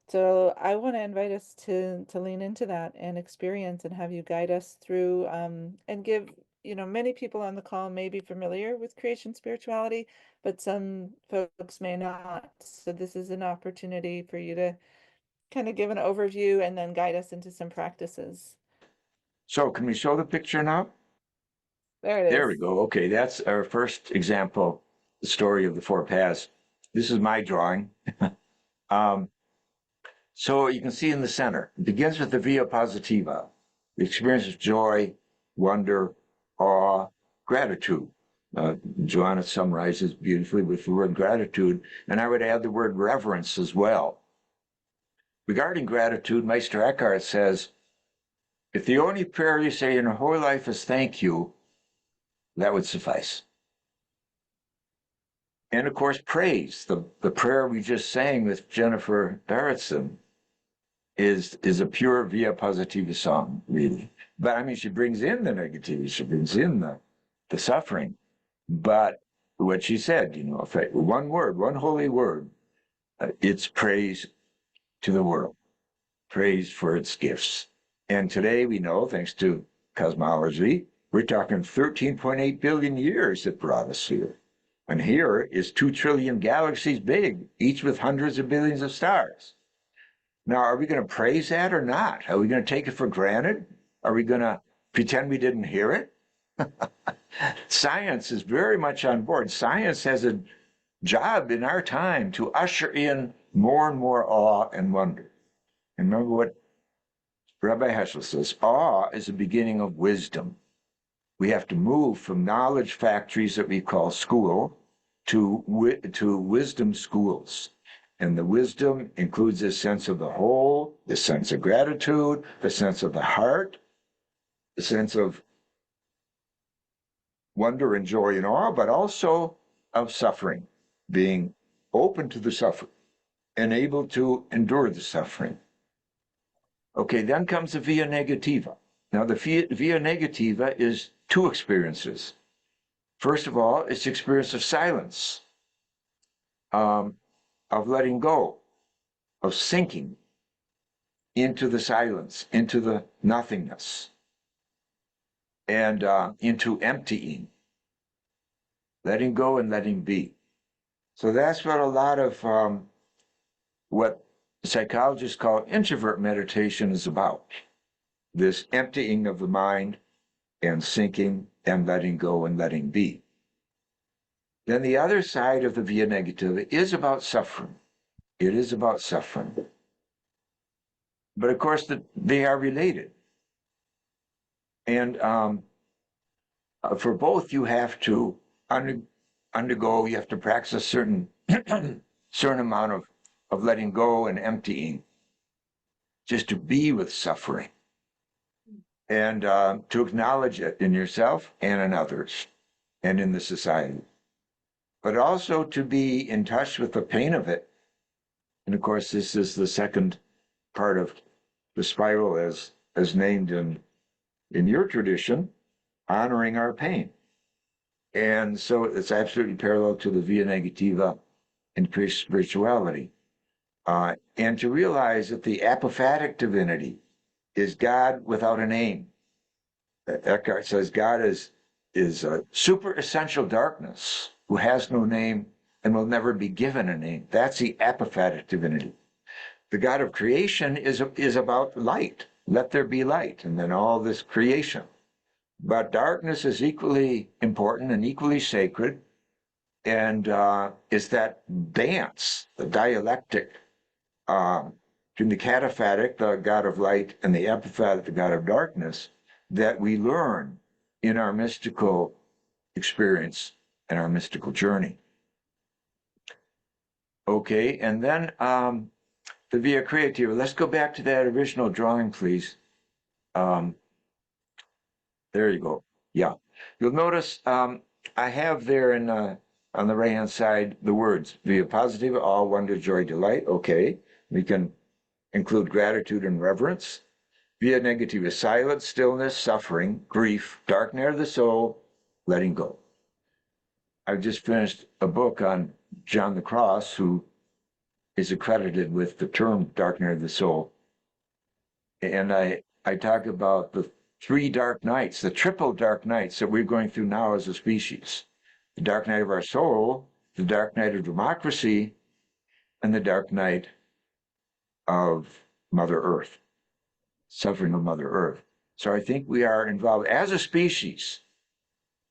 So I want to invite us to lean into that and experience and have you guide us through and give, many people on the call may be familiar with creation spirituality, but some folks may not. So this is an opportunity for you to kind of give an overview and then guide us into some practices. So can we show the picture now? There it There is. we go. Okay, that's our first example, the story of the four paths. This is my drawing. So you can see in the center, it begins with the via positiva, the experience of joy, wonder, awe, gratitude. Joanna summarizes beautifully with the word gratitude, and I would add the word reverence as well. Regarding gratitude, Meister Eckhart says, if the only prayer you say in your whole life is thank you, that would suffice. And of course, praise, the prayer we just sang with Jennifer Barrettson, is a pure via positiva song, really. But I mean, she brings in the negativity, she brings in the suffering. But what she said, if one word, one holy word, it's praise to the world, praise for its gifts. And today we know, thanks to cosmology, we're talking 13.8 billion years that brought us here. And here is 2 trillion galaxies big, each with hundreds of billions of stars. Now, are we going to praise that or not? Are we going to take it for granted? Are we going to pretend we didn't hear it? Science is very much on board. Science has a job in our time to usher in more and more awe and wonder. And remember what Rabbi Heschel says, awe is the beginning of wisdom. We have to move from knowledge factories that we call school to wisdom schools. And the wisdom includes this sense of the whole, the sense of gratitude, the sense of the heart, the sense of wonder and joy and awe, but also of suffering, being open to the suffering and able to endure the suffering. Okay, then comes the via negativa. Now, the via negativa is two experiences. First of all, it's the experience of silence, of letting go, of sinking into the silence, into the nothingness, and into emptying, letting go and letting be. So that's what a lot of what psychologists call introvert meditation is about, this emptying of the mind and sinking and letting go and letting be. Then the other side of the via negativa is about suffering. It is about suffering. But of course, they are related. And for both, you have to undergo, you have to practice a certain amount of letting go and emptying, just to be with suffering and to acknowledge it in yourself and in others and in the society. But also to be in touch with the pain of it. And of course, this is the second part of the spiral as named in your tradition, honoring our pain. And so it's absolutely parallel to the via negativa in Christian spirituality. And to realize that the apophatic divinity is God without a name. Eckhart says God is a super essential darkness who has no name and will never be given a name. That's the apophatic divinity. The God of creation is about light. Let there be light, and then all this creation. But darkness is equally important and equally sacred, and is that dance, the dialectic between the cataphatic, the God of light, and the apophatic, the God of darkness, that we learn in our mystical experience and our mystical journey. Okay, and then the via creativa. Let's go back to that original drawing, please. There you go. Yeah. You'll notice I have there on the right-hand side the words via positiva, all wonder, joy, delight. Okay. We can include gratitude and reverence. Via negativa, silence, stillness, suffering, grief, dark night of the soul, letting go. I've just finished a book on John the Cross, who is accredited with the term dark night of the soul. And I talk about the three dark nights, the triple dark nights that we're going through now as a species. The dark night of our soul, the dark night of democracy, and the dark night of Mother Earth, suffering of Mother Earth. So I think we are involved as a species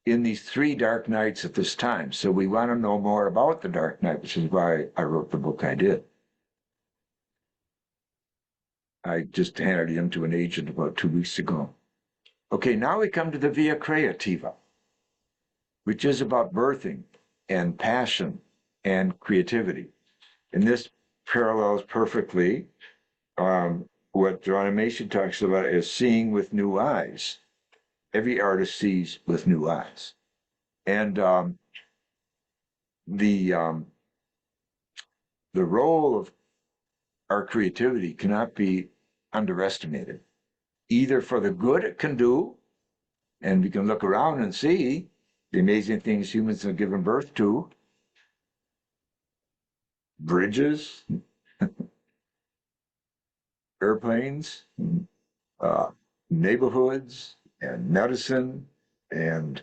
in these three dark nights at this time. So we want to know more about the dark night, which is why I wrote the book I did. I just handed it in to an agent about 2 weeks ago. Okay, now we come to the Via Creativa, which is about birthing and passion and creativity. And this parallels perfectly what Joanna Macy talks about as seeing with new eyes. Every artist sees with new eyes. And the role of our creativity cannot be underestimated, either for the good it can do, and we can look around and see the amazing things humans have given birth to, bridges, airplanes, neighborhoods, and medicine, and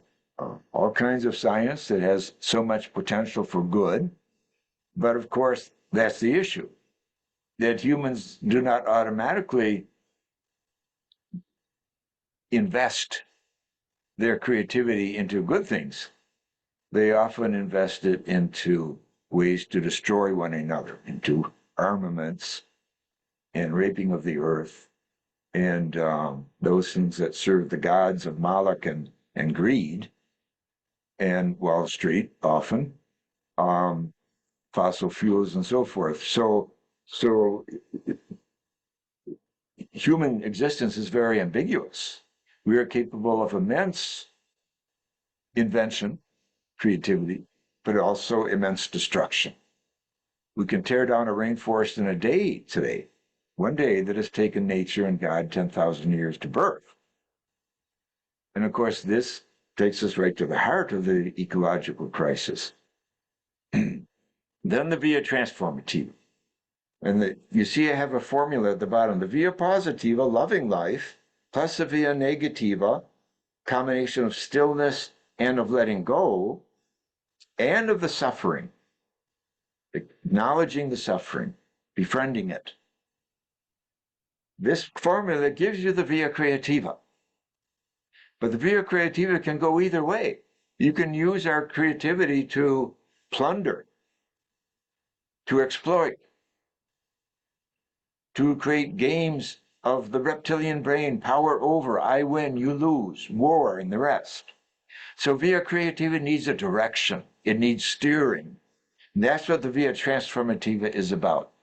all kinds of science that has so much potential for good. But of course, that's the issue, that humans do not automatically invest their creativity into good things. They often invest it into ways to destroy one another, into armaments and raping of the earth, and those things that serve the gods of Moloch and greed, and Wall Street often, fossil fuels and so forth. So human existence is very ambiguous. We are capable of immense invention, creativity, but also immense destruction. We can tear down a rainforest in a day today, one day that has taken nature and God 10,000 years to birth. And of course, this takes us right to the heart of the ecological crisis. Then the via transformativa. And you see I have a formula at the bottom. The via positiva, loving life, plus the via negativa, combination of stillness and of letting go, and of the suffering, acknowledging the suffering, befriending it. This formula gives you the via creativa. But the via creativa can go either way. You can use our creativity to plunder, to exploit, to create games of the reptilian brain, power over, I win, you lose, war, and the rest. So via creativa needs a direction. It needs steering. And that's what the via transformativa is about.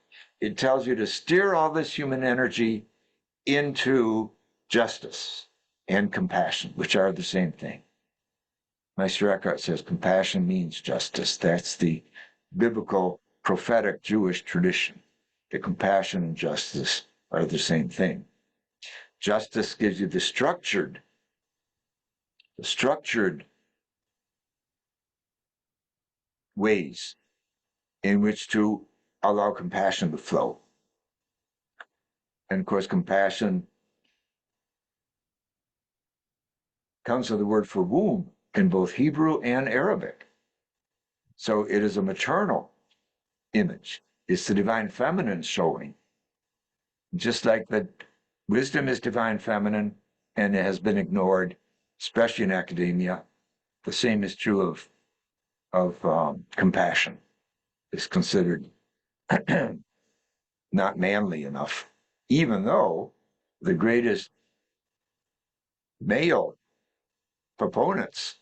It tells you to steer all this human energy into justice and compassion, which are the same thing. Meister Eckhart says compassion means justice. That's the biblical, prophetic Jewish tradition. That compassion and justice are the same thing. Justice gives you the structured ways in which to allow compassion to flow. And of course, compassion comes from the word for womb in both Hebrew and Arabic. So it is a maternal image. It's the divine feminine showing. Just like that wisdom is divine feminine and it has been ignored, especially in academia, the same is true of compassion. It's considered not manly enough, even though the greatest male proponents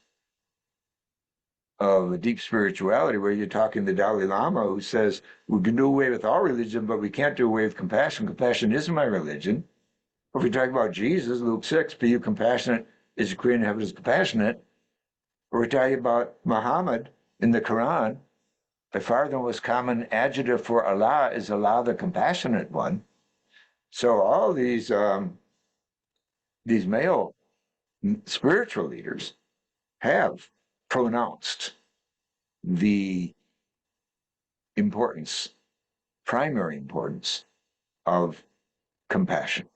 of deep spirituality, where you're talking the Dalai Lama, who says we can do away with all religion, but we can't do away with compassion. Compassion is my religion. Or if we talk about Jesus, Luke 6, be you compassionate as your Creator in heaven is compassionate. Or we talk about Muhammad in the Quran, by far the most common adjective for Allah is Allah the compassionate one. So all these these male spiritual leaders have pronounced the importance, primary importance of compassion.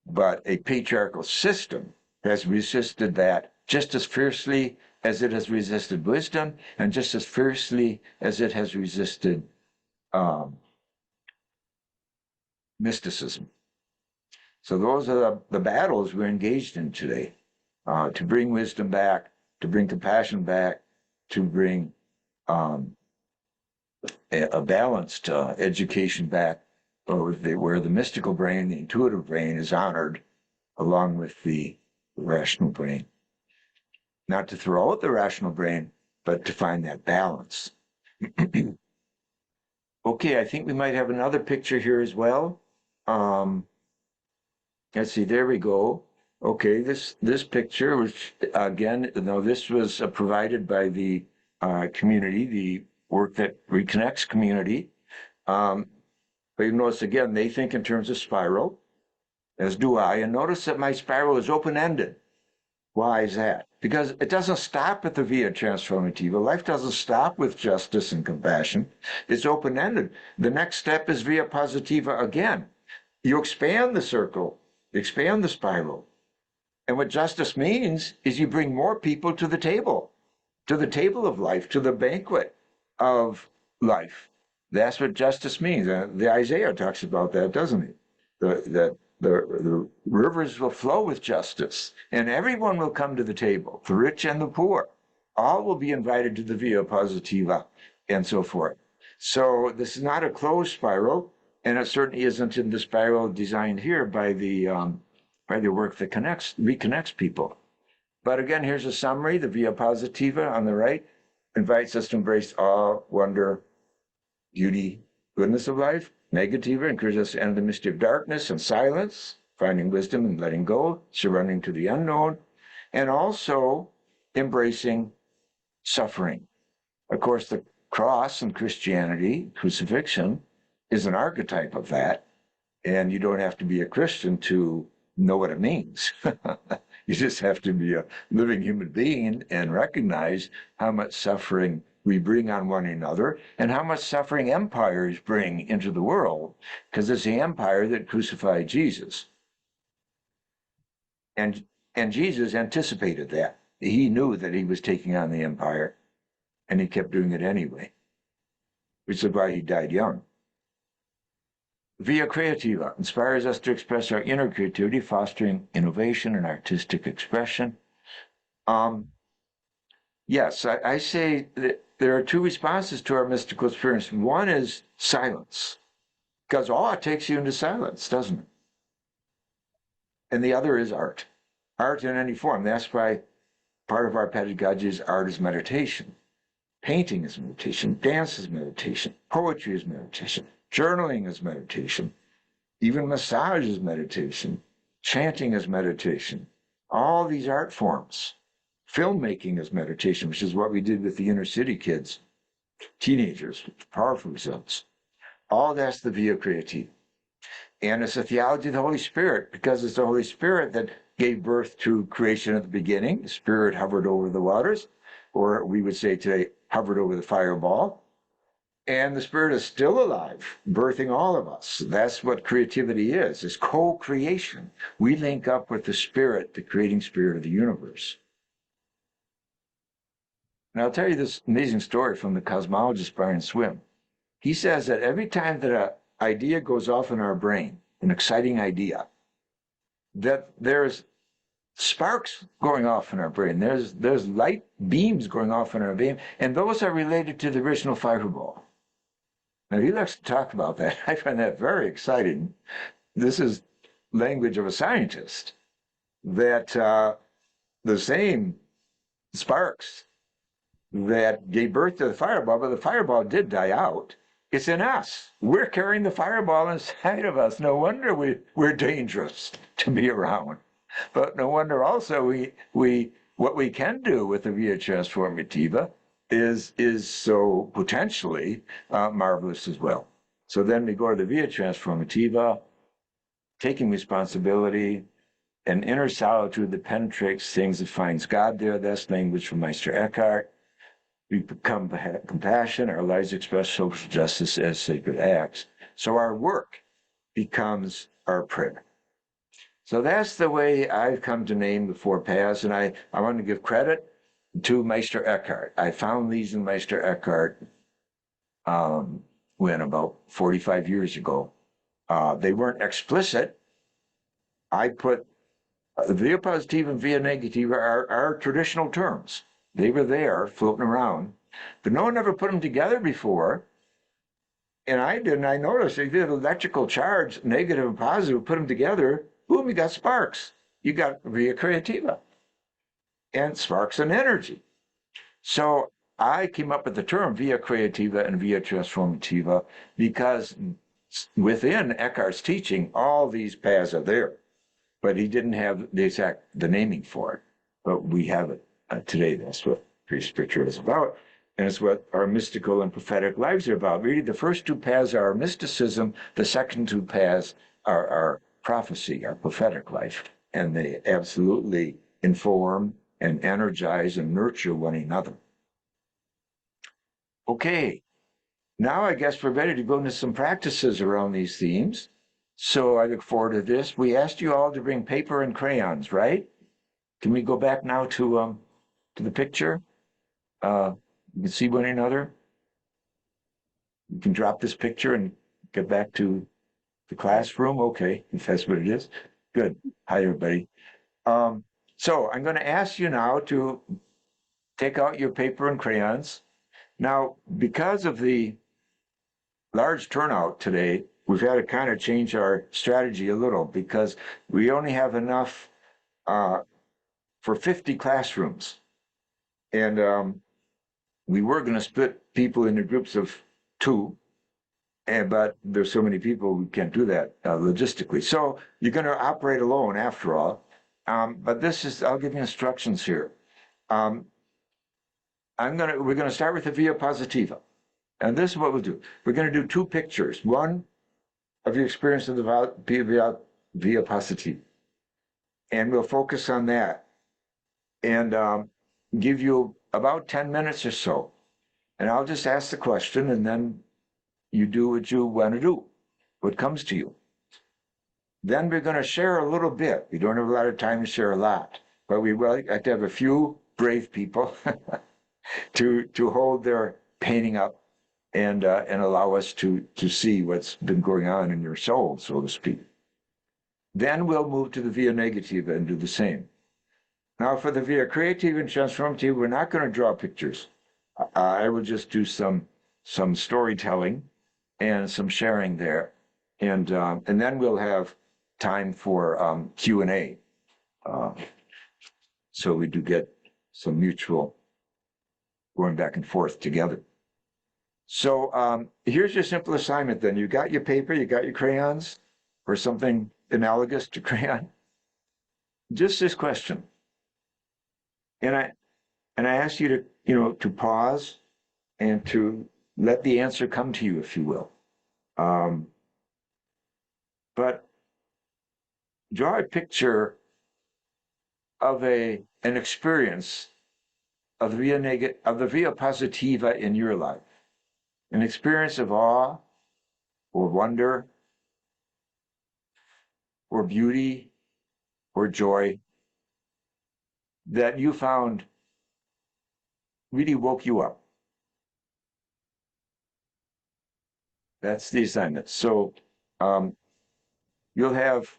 But a patriarchal system has resisted that just as fiercely as it has resisted wisdom, and just as fiercely as it has resisted mysticism. So those are the battles we're engaged in today, to bring wisdom back, to bring compassion back, to bring a balanced education back, where the mystical brain, the intuitive brain, is honored along with the rational brain. Not to throw out the rational brain, but to find that balance. Okay, I think we might have another picture here as well. Let's see, there we go. Okay, this picture, which again, this was provided by the community, the Work That Reconnects community. But you notice again, they think in terms of spiral, as do I. And notice that my spiral is open-ended. Why is that? Because it doesn't stop at the via transformativa. Life doesn't stop with justice and compassion. It's open-ended. The next step is via positiva again. You expand the circle, expand the spiral. And what justice means is you bring more people to the table of life, to the banquet of life. That's what justice means. The Isaiah talks about that, doesn't he? The rivers will flow with justice, and everyone will come to the table, the rich and the poor. All will be invited to the via positiva, and so forth. So this is not a closed spiral, and it certainly isn't in the spiral designed here by the work that reconnects people. But again, here's a summary. The via positiva on the right invites us to embrace awe, wonder, beauty, goodness of life. Negativa encourages us to enter the mystery of darkness and silence, finding wisdom and letting go, surrendering to the unknown, and also embracing suffering. Of course, the cross in Christianity, crucifixion, is an archetype of that, and you don't have to be a Christian to know what it means. You just have to be a living human being and recognize how much suffering we bring on one another and how much suffering empires bring into the world, because it's the empire that crucified Jesus. And Jesus anticipated that. He knew that he was taking on the empire, and he kept doing it anyway, which is why he died young. Via Creativa inspires us to express our inner creativity, fostering innovation and artistic expression. Yes, I say that there are two responses to our mystical experience. One is silence, because awe takes you into silence, doesn't it? And the other is art. Art in any form. That's why part of our pedagogy is art is meditation. Painting is meditation. Dance is meditation. Poetry is meditation. Journaling is meditation. Even massage is meditation. Chanting is meditation. All these art forms. Filmmaking is meditation, which is what we did with the inner city kids, teenagers, powerful results. All that's the via creativa. And it's a theology of the Holy Spirit, because it's the Holy Spirit that gave birth to creation at the beginning. The Spirit hovered over the waters, or we would say today, hovered over the fireball. And the Spirit is still alive, birthing all of us. That's what creativity is. It's co-creation. We link up with the Spirit, the creating Spirit of the universe. And I'll tell you this amazing story from the cosmologist Brian Swim. He says that every time that an idea goes off in our brain, an exciting idea, that there's sparks going off in our brain. There's light beams going off in our brain, and those are related to the original fireball. Now, he likes to talk about that. I find that very exciting. This is language of a scientist, that the same sparks that gave birth to the fireball, but the fireball did die out. It's in us. We're carrying the fireball inside of us. No wonder we're dangerous to be around. But no wonder also what we can do with the via transformativa is so potentially marvelous as well. So then we go to the via transformativa, taking responsibility, an inner solitude that penetrates things that finds God there. That's language from Meister Eckhart. We become compassion. Our lives express social justice as sacred acts. So our work becomes our prayer. So that's the way I've come to name the four paths. And I want to give credit to Meister Eckhart. I found these in Meister Eckhart when about 45 years ago. They weren't explicit. I put via positiva and via negativa are traditional terms. They were there floating around, but no one ever put them together before. And I didn't. I noticed they did electrical charge, negative and positive, put them together. Boom, you got sparks. You got via creativa and sparks and energy. So I came up with the term via creativa and via transformativa because within Eckhart's teaching, all these paths are there, but he didn't have the naming for it. But we have it today. That's what free spiritual is about. And it's what our mystical and prophetic lives are about. Really, the first two paths are our mysticism. The second two paths are our prophecy, our prophetic life. And they absolutely inform and energize and nurture one another. Okay, now I guess we're ready to go into some practices around these themes. So I look forward to this. We asked you all to bring paper and crayons, right? Can we go back now to the picture? You can see one another. You can drop this picture and get back to the classroom. Okay, if that's what it is. Good. Hi, everybody. So I'm going to ask you now to take out your paper and crayons. Now, because of the large turnout today, we've had to kind of change our strategy a little because we only have enough for 50 classrooms. And we were going to split people into groups of 2, but there's so many people we can't do that logistically. So you're going to operate alone after all. But I'll give you instructions here. We're going to start with the via positiva. And this is what we'll do. We're going to do 2 pictures. One of your experience of the via positiva. And we'll focus on that and give you about 10 minutes or so. And I'll just ask the question and then you do what you want to do, what comes to you. Then we're going to share a little bit. We don't have a lot of time to share a lot, but we will like to have a few brave people to hold their painting up and allow us to see what's been going on in your soul, so to speak. Then we'll move to the via negativa and do the same. Now, for the via creativa and transformativa, we're not going to draw pictures. I will just do some storytelling and some sharing there, and then we'll have time for Q&A. So we do get some mutual going back and forth together. So here's your simple assignment then. You got your paper, you got your crayons, or something analogous to crayon. Just this question. And I ask you to pause and to let the answer come to you, if you will. But draw a picture of an experience of the via positiva in your life. An experience of awe or wonder or beauty or joy that you found really woke you up. That's the assignment. So you'll have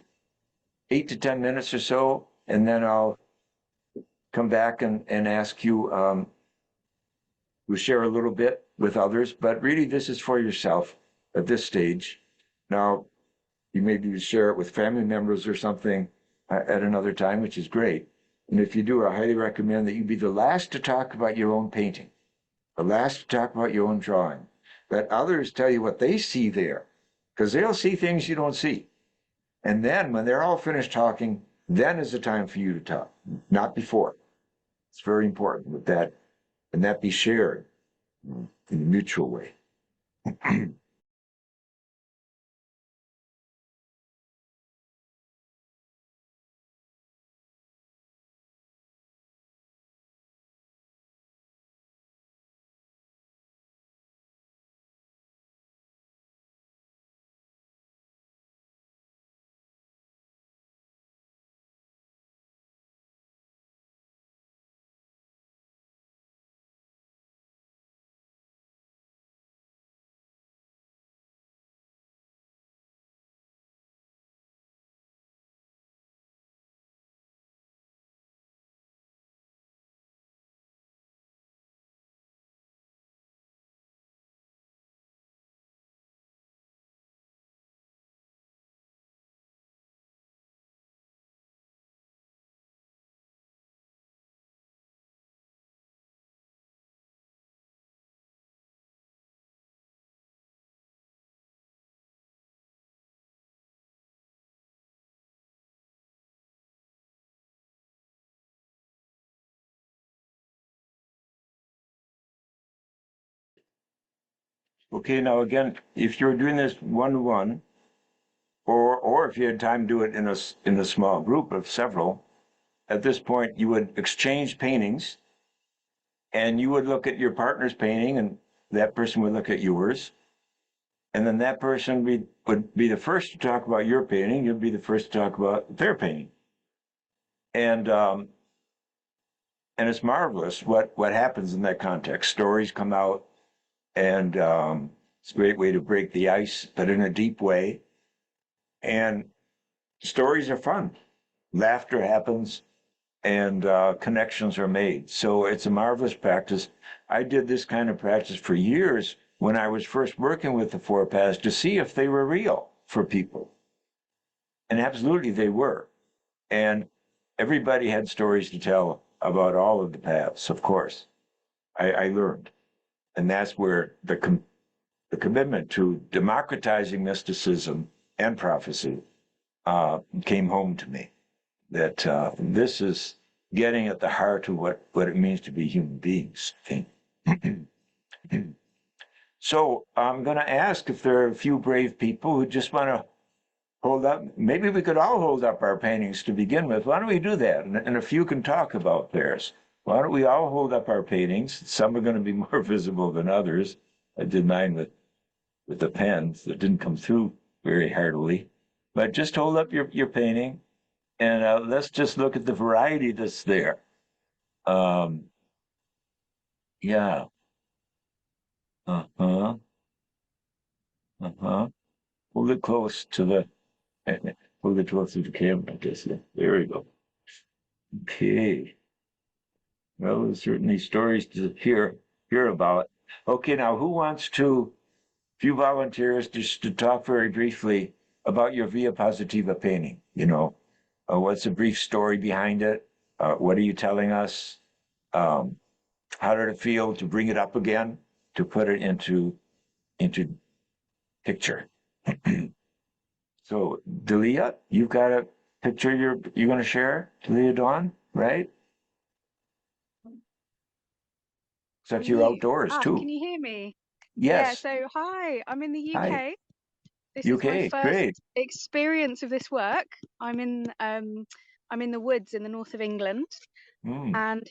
8 to 10 minutes or so, and then I'll come back and ask you, we'll share a little bit with others, but really this is for yourself at this stage. Now, you maybe share it with family members or something at another time, which is great. And if you do, I highly recommend that you be the last to talk about your own painting, the last to talk about your own drawing. Let others tell you what they see there, because they'll see things you don't see. And then when they're all finished talking, then is the time for you to talk, not before. It's very important that be shared in a mutual way. Okay, now again, if you're doing this one-to-one, or if you had time to do it in a small group of several, at this point you would exchange paintings, and you would look at your partner's painting, and that person would look at yours, and then that person would be the first to talk about your painting. You'd be the first to talk about their painting, and and it's marvelous what happens in that context. Stories come out, and it's a great way to break the ice, but in a deep way. And stories are fun. Laughter happens, and connections are made. So it's a marvelous practice. I did this kind of practice for years when I was first working with the four paths to see if they were real for people. And absolutely they were. And everybody had stories to tell about all of the paths, of course. I learned. And that's where the commitment to democratizing mysticism and prophecy came home to me. That this is getting at the heart of what it means to be human beings. So I'm going to ask if there are a few brave people who just want to hold up. Maybe we could all hold up our paintings to begin with. Why don't we do that? And a few can talk about theirs. Why don't we all hold up our paintings? Some are going to be more visible than others. I did mine with the pens that didn't come through very heartily. But just hold up your painting, and let's just look at the variety that's there. Um, yeah. Uh-huh. Uh-huh. Hold it close to the, hold it close to the camera, I guess. Yeah. There we go. Okay. Well, there's certainly stories to hear about. Okay, now who wants to, few volunteers, just to talk very briefly about your Via Positiva painting? What's the brief story behind it? What are you telling us? Um, how did it feel to bring it up again, to put it into picture? So, Delia, you've got a picture you're going to share, Delia Dawn, right? Except you're You. outdoors Can too. you hear me? Yeah, Yes. so hi, I'm in the Hi. UK. This is my UK. first Great. experience of this work. I'm in the woods in the north of England, Mm. and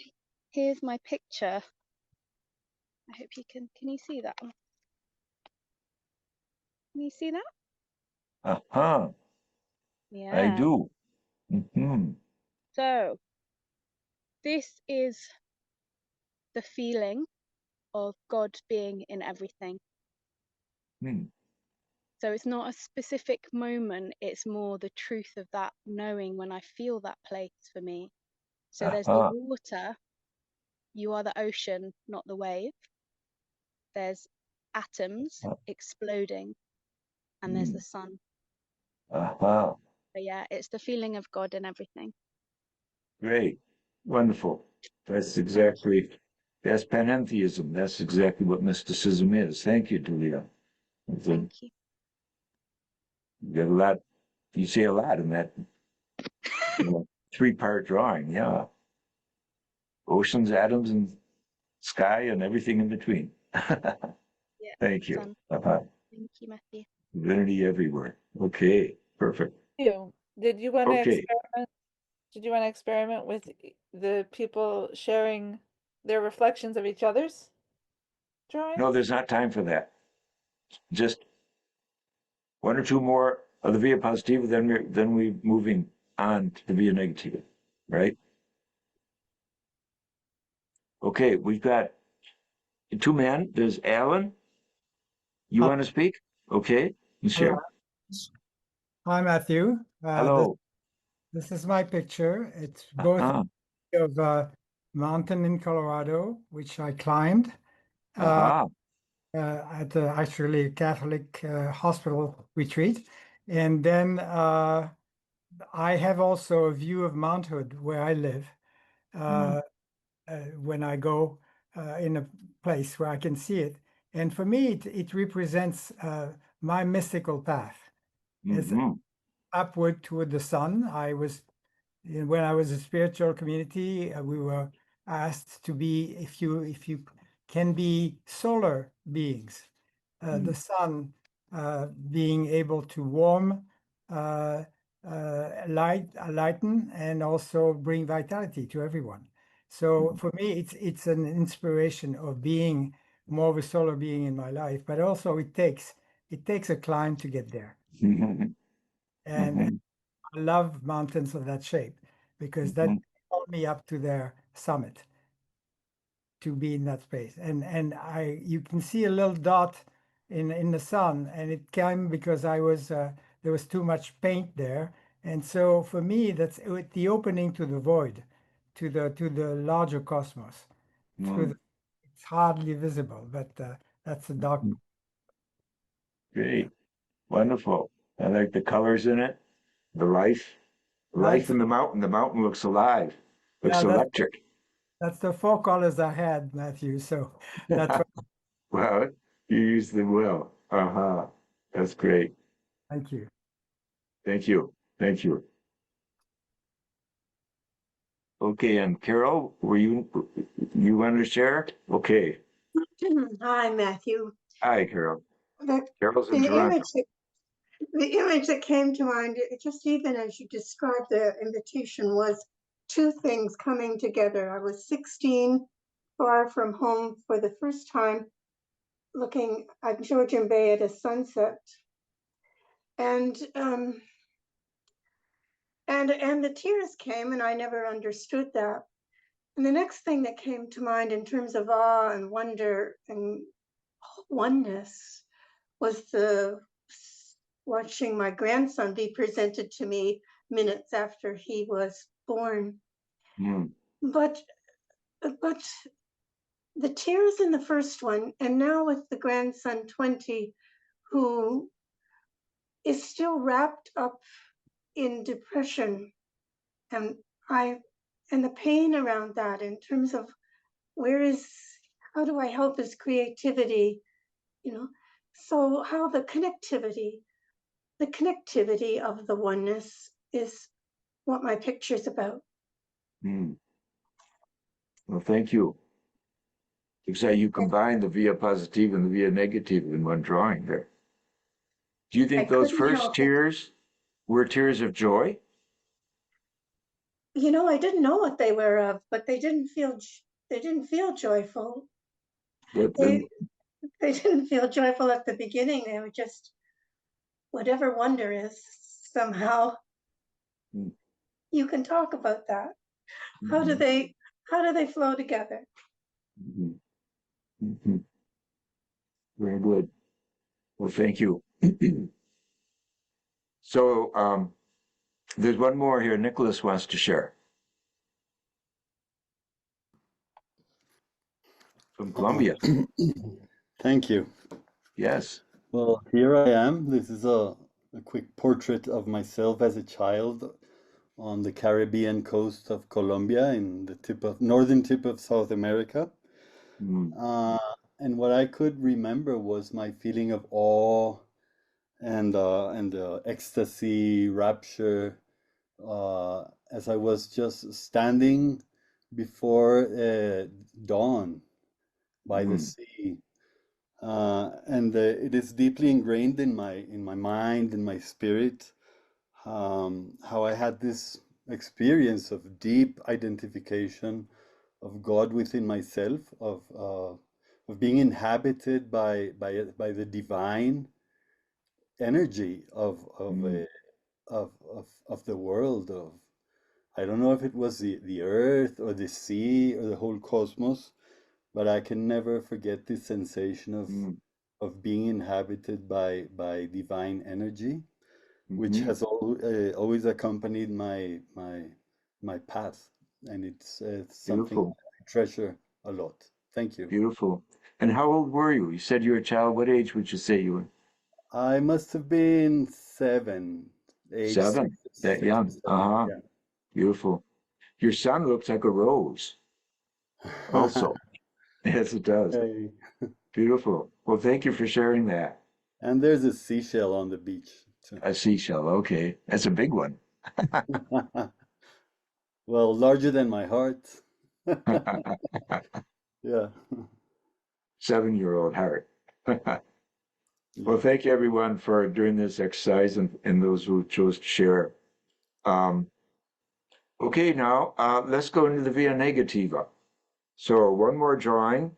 here's my picture. I hope can you see that? Can you see that? Uh-huh. I Yeah. do. Mm-hmm. So this is the feeling of God being in everything. Mm. So it's not a specific moment, it's more the truth of that knowing when I feel that place for me. So there's the Uh-huh. water, you are the ocean, not the wave. There's atoms exploding, and there's the Mm. sun. Uh-huh. But yeah, it's the feeling of God in everything. Great. Wonderful. That's Thank you. that's panentheism. That's exactly what mysticism is. Thank you, Delia. You Thank you. got a lot, you say a lot in that three-part drawing. Yeah. Oceans, atoms, and sky, and everything in between. Yeah, Thank you. sun. Uh-huh. Thank you, Matthew. Divinity everywhere. Okay. Perfect. You. Did you want to Okay. experiment? Did you want to experiment with the people sharing their reflections of each other's No, drawings? there's not time for that. Just one or two more of the via positiva, then we're moving on to the via negativa, right? Okay, we've got two men. There's Alan. You want to speak? Okay, you All share. right. Hi, Matthew. Hello. This is my picture. It's both Uh-huh. of a mountain in Colorado, which I climbed Uh-huh. at actually a Catholic hospital retreat. And then I have also a view of Mount Hood where I live Mm. when I go in a place where I can see it. And for me, it represents my mystical path. It's Mm-hmm. upward toward the sun. When I was a spiritual community, we were asked to be, if you can be solar beings, the sun being able to warm, lighten, and also bring vitality to everyone. So for me, it's an inspiration of being more of a solar being in my life, but also it takes a climb to get there. And I love mountains of that shape because that called me up to their summit to be in that space. And you can see a little dot in the sun, and it came because I was there was too much paint there. And so for me, that's the opening to the void, to the larger cosmos. It's hardly visible, but that's a dark. Great. Wonderful. I like the colors in it, the life. Life That's in the mountain. The mountain looks alive, looks yeah, electric. that's the 4 colors I had, Matthew. So that's what, Well, you use them well. Uh-huh. That's great. thank you. Thank you. Thank you. Okay, and Carol, you want to share? Okay. Hi, Matthew. Hi, Carol. The, Carol's in the Toronto. image that, the image that came to mind, just even as you described the invitation, was two things coming together. I was 16, far from home for the first time, looking at Georgian Bay at a sunset, and the tears came, and I never understood that. And the next thing that came to mind in terms of awe and wonder and oneness was watching my grandson be presented to me minutes after he was born. Mm. But the tears in the first one, and now with the grandson 20, who is still wrapped up in depression, and the pain around that in terms of how do I help his creativity, so how the connectivity of the oneness is what my picture's about. Mm. Well, thank you. Looks like you combined the via positive and the via negative in one drawing there. Do you I think those couldn't first help it. tears were tears of joy? I didn't know what they were of, but they didn't feel joyful. But They didn't feel joyful at the beginning. They were just whatever wonder is somehow. Mm. You can talk about that. How do they flow together? Mhm. Mhm. Very good. Well, thank you. So there's one more here. Nicholas wants to share from Colombia. Thank you. Yes. Well, here I am. This is a quick portrait of myself as a child on the Caribbean coast of Colombia in the northern tip of South America. Mm. Uh, and what I could remember was my feeling of awe and ecstasy, rapture, as I was just standing before dawn by the Mm. sea. And it is deeply ingrained in my mind, in my spirit, how I had this experience of deep identification of God within myself, of being inhabited by the divine energy Mm. of the world. I don't know if it was the earth or the sea or the whole cosmos, but I can never forget this sensation Mm. of being inhabited by divine energy, which Mhm. has always accompanied my path, and it's something Beautiful. I treasure a lot. Thank you. Beautiful. And how old were you? You said you were a child. What age would you say you were? I must have been seven, age Seven. That six or young. seven. Uh-huh. Beautiful. Your son looks like a rose Yeah. also. Yes, it does. Hey. Beautiful. Well, thank you for sharing that. And there's a seashell on the beach too. A seashell. Okay. That's a big one. Well, larger than my heart. Yeah. 7-year-old heart. Well, thank you everyone for doing this exercise and those who chose to share. Okay, now let's go into the Via Negativa. So one more drawing.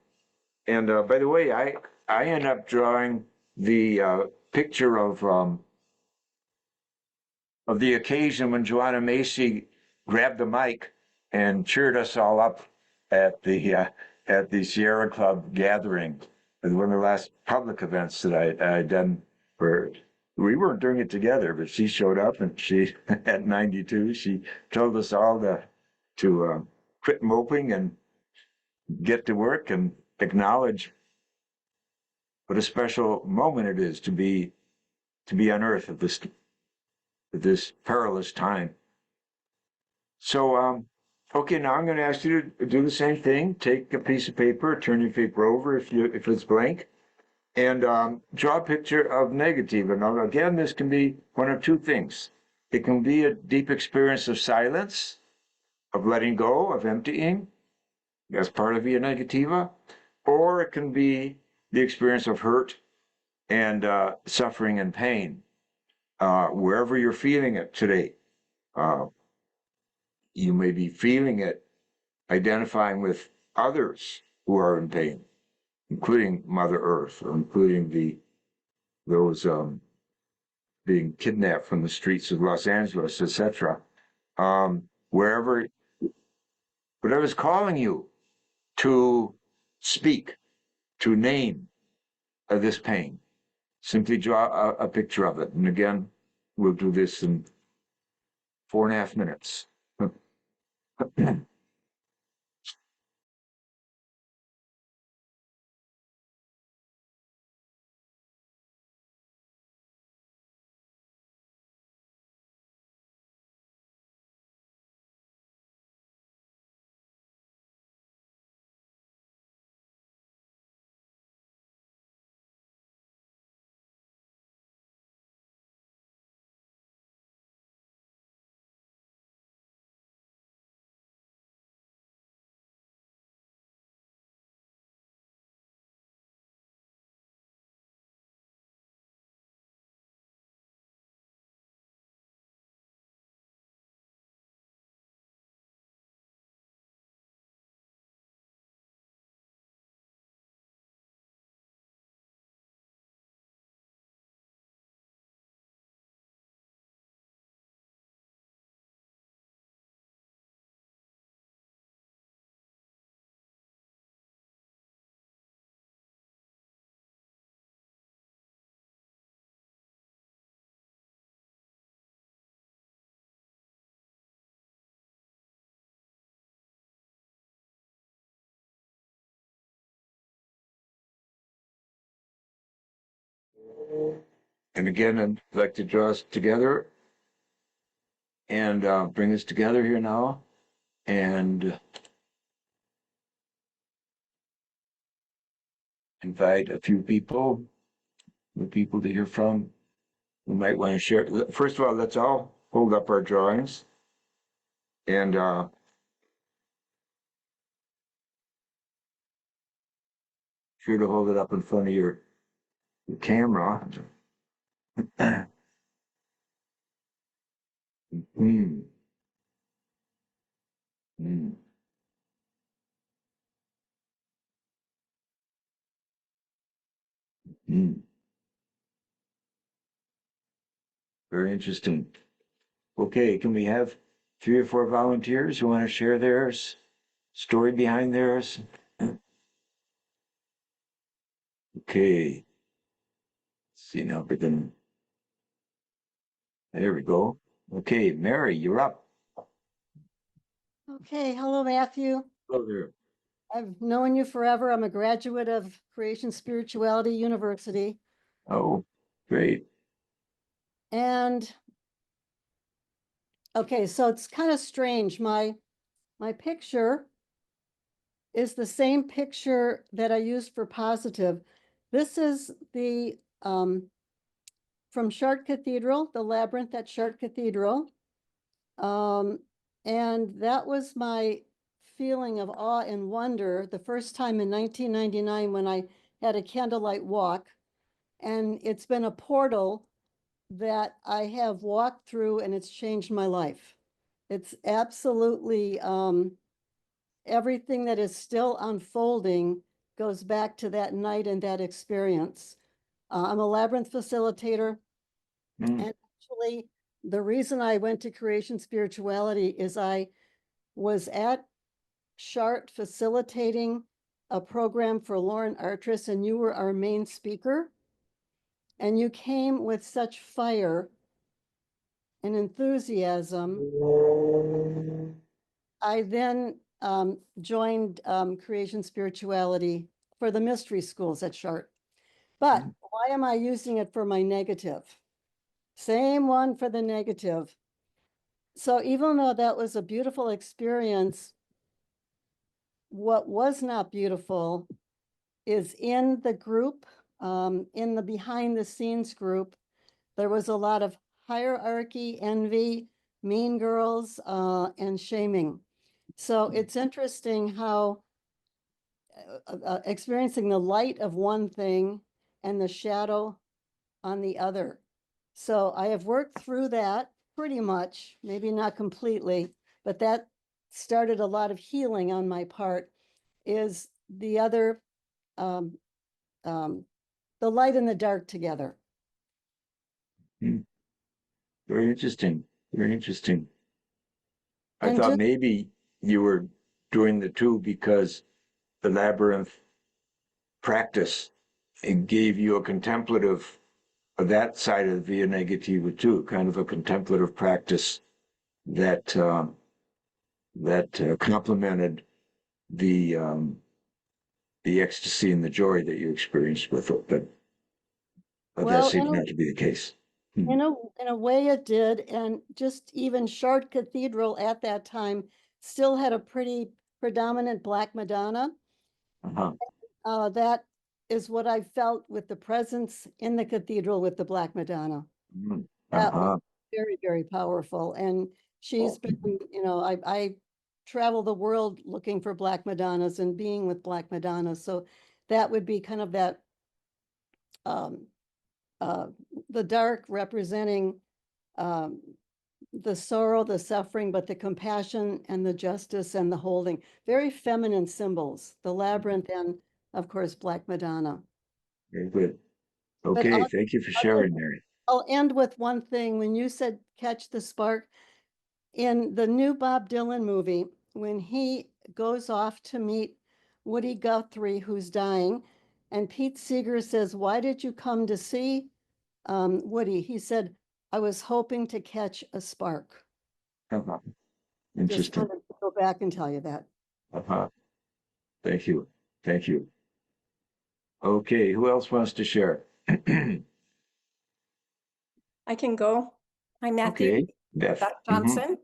And by the way, I end up drawing the picture of the occasion when Joanna Macy grabbed the mic and cheered us all up at the Sierra Club gathering. It was one of the last public events that I done where we weren't doing it together, but she showed up and she at 92, she told us all to quit moping and get to work and acknowledge what a special moment it is to be on Earth at this perilous time. So, okay, now I'm going to ask you to do the same thing. Take a piece of paper, turn your paper over if it's blank, and draw a picture of negative. And now, again, this can be one of two things. It can be a deep experience of silence, of letting go, of emptying. That's part of via negativa. Or it can be the experience of hurt and suffering and pain, wherever you're feeling it today. You may be feeling it, identifying with others who are in pain, including Mother Earth, or including those being kidnapped from the streets of Los Angeles, etc. Wherever, whatever's calling you to speak, to name this pain, simply draw a picture of it. And again, we'll do this in 4.5 minutes. And again, I'd like to draw us together and bring us together here now and invite a few people, the people to hear from who might want to share. First of all, let's all hold up our drawings and sure to hold it up in front of your camera. Mm. Mm. Mm. Very interesting. Okay, can we have 3 or 4 volunteers who want to share their story behind theirs? Okay. Let's see now, we're gonna. There we go. Okay, Mary, you're up. Okay, hello, Matthew. Hello there. I've known you forever. I'm a graduate of Creation Spirituality University. Oh, great. And okay, so it's kind of strange. My picture is the same picture that I used for positive. This is the from Chartres Cathedral, the labyrinth at Chartres Cathedral. And that was my feeling of awe and wonder the first time in 1999 when I had a candlelight walk. And it's been a portal that I have walked through, and it's changed my life. It's absolutely everything that is still unfolding goes back to that night and that experience. I'm a labyrinth facilitator, Mm. and actually, the reason I went to creation spirituality is I was at Chart facilitating a program for Lauren Artris, and you were our main speaker. And you came with such fire and enthusiasm. I then joined Creation Spirituality for the mystery schools at Chart. But why am I using it for my negative? Same one for the negative. So even though that was a beautiful experience, what was not beautiful is in the group, in the behind the scenes group, there was a lot of hierarchy, envy, mean girls, and shaming. So it's interesting how experiencing the light of one thing and the shadow on the other. So I have worked through that pretty much, maybe not completely, but that started a lot of healing on my part, is the other, um, um, the light and the dark together. Mm. Very interesting. Very interesting. I And thought just, maybe you were doing the two because the labyrinth practice it gave you a contemplative, that side of the via negativa too, kind of a contemplative practice that complemented the ecstasy and the joy that you experienced with it, but that well, seems not to be the case. in a way it did, and just even Chartres Cathedral at that time still had a pretty predominant Black Madonna. Uh-huh. That is what I felt with the presence in the cathedral with the Black Madonna. Mhm. That was Uh-huh. very, very powerful. And she's been, I travel the world looking for Black Madonnas and being with Black Madonnas. So that would be kind of that, um, uh, the dark representing um, the sorrow, the suffering, but the compassion and the justice and the holding. Very feminine symbols, the labyrinth and, of course, Black Madonna. Very good. But Okay, thank you for sharing, Mary. I'll end with one thing. When you said catch the spark, in the new Bob Dylan movie, when he goes off to meet Woody Guthrie, who's dying, and Pete Seeger says, "Why did you come to see Woody?" He said, "I was hoping to catch a spark." Uh-huh. Just Interesting. wanted to go back and tell you that. Uh-huh. Thank you. Thank you. Okay, who else wants to share? I can go. Hi, Matthew. Okay, Beth. Beth Johnson.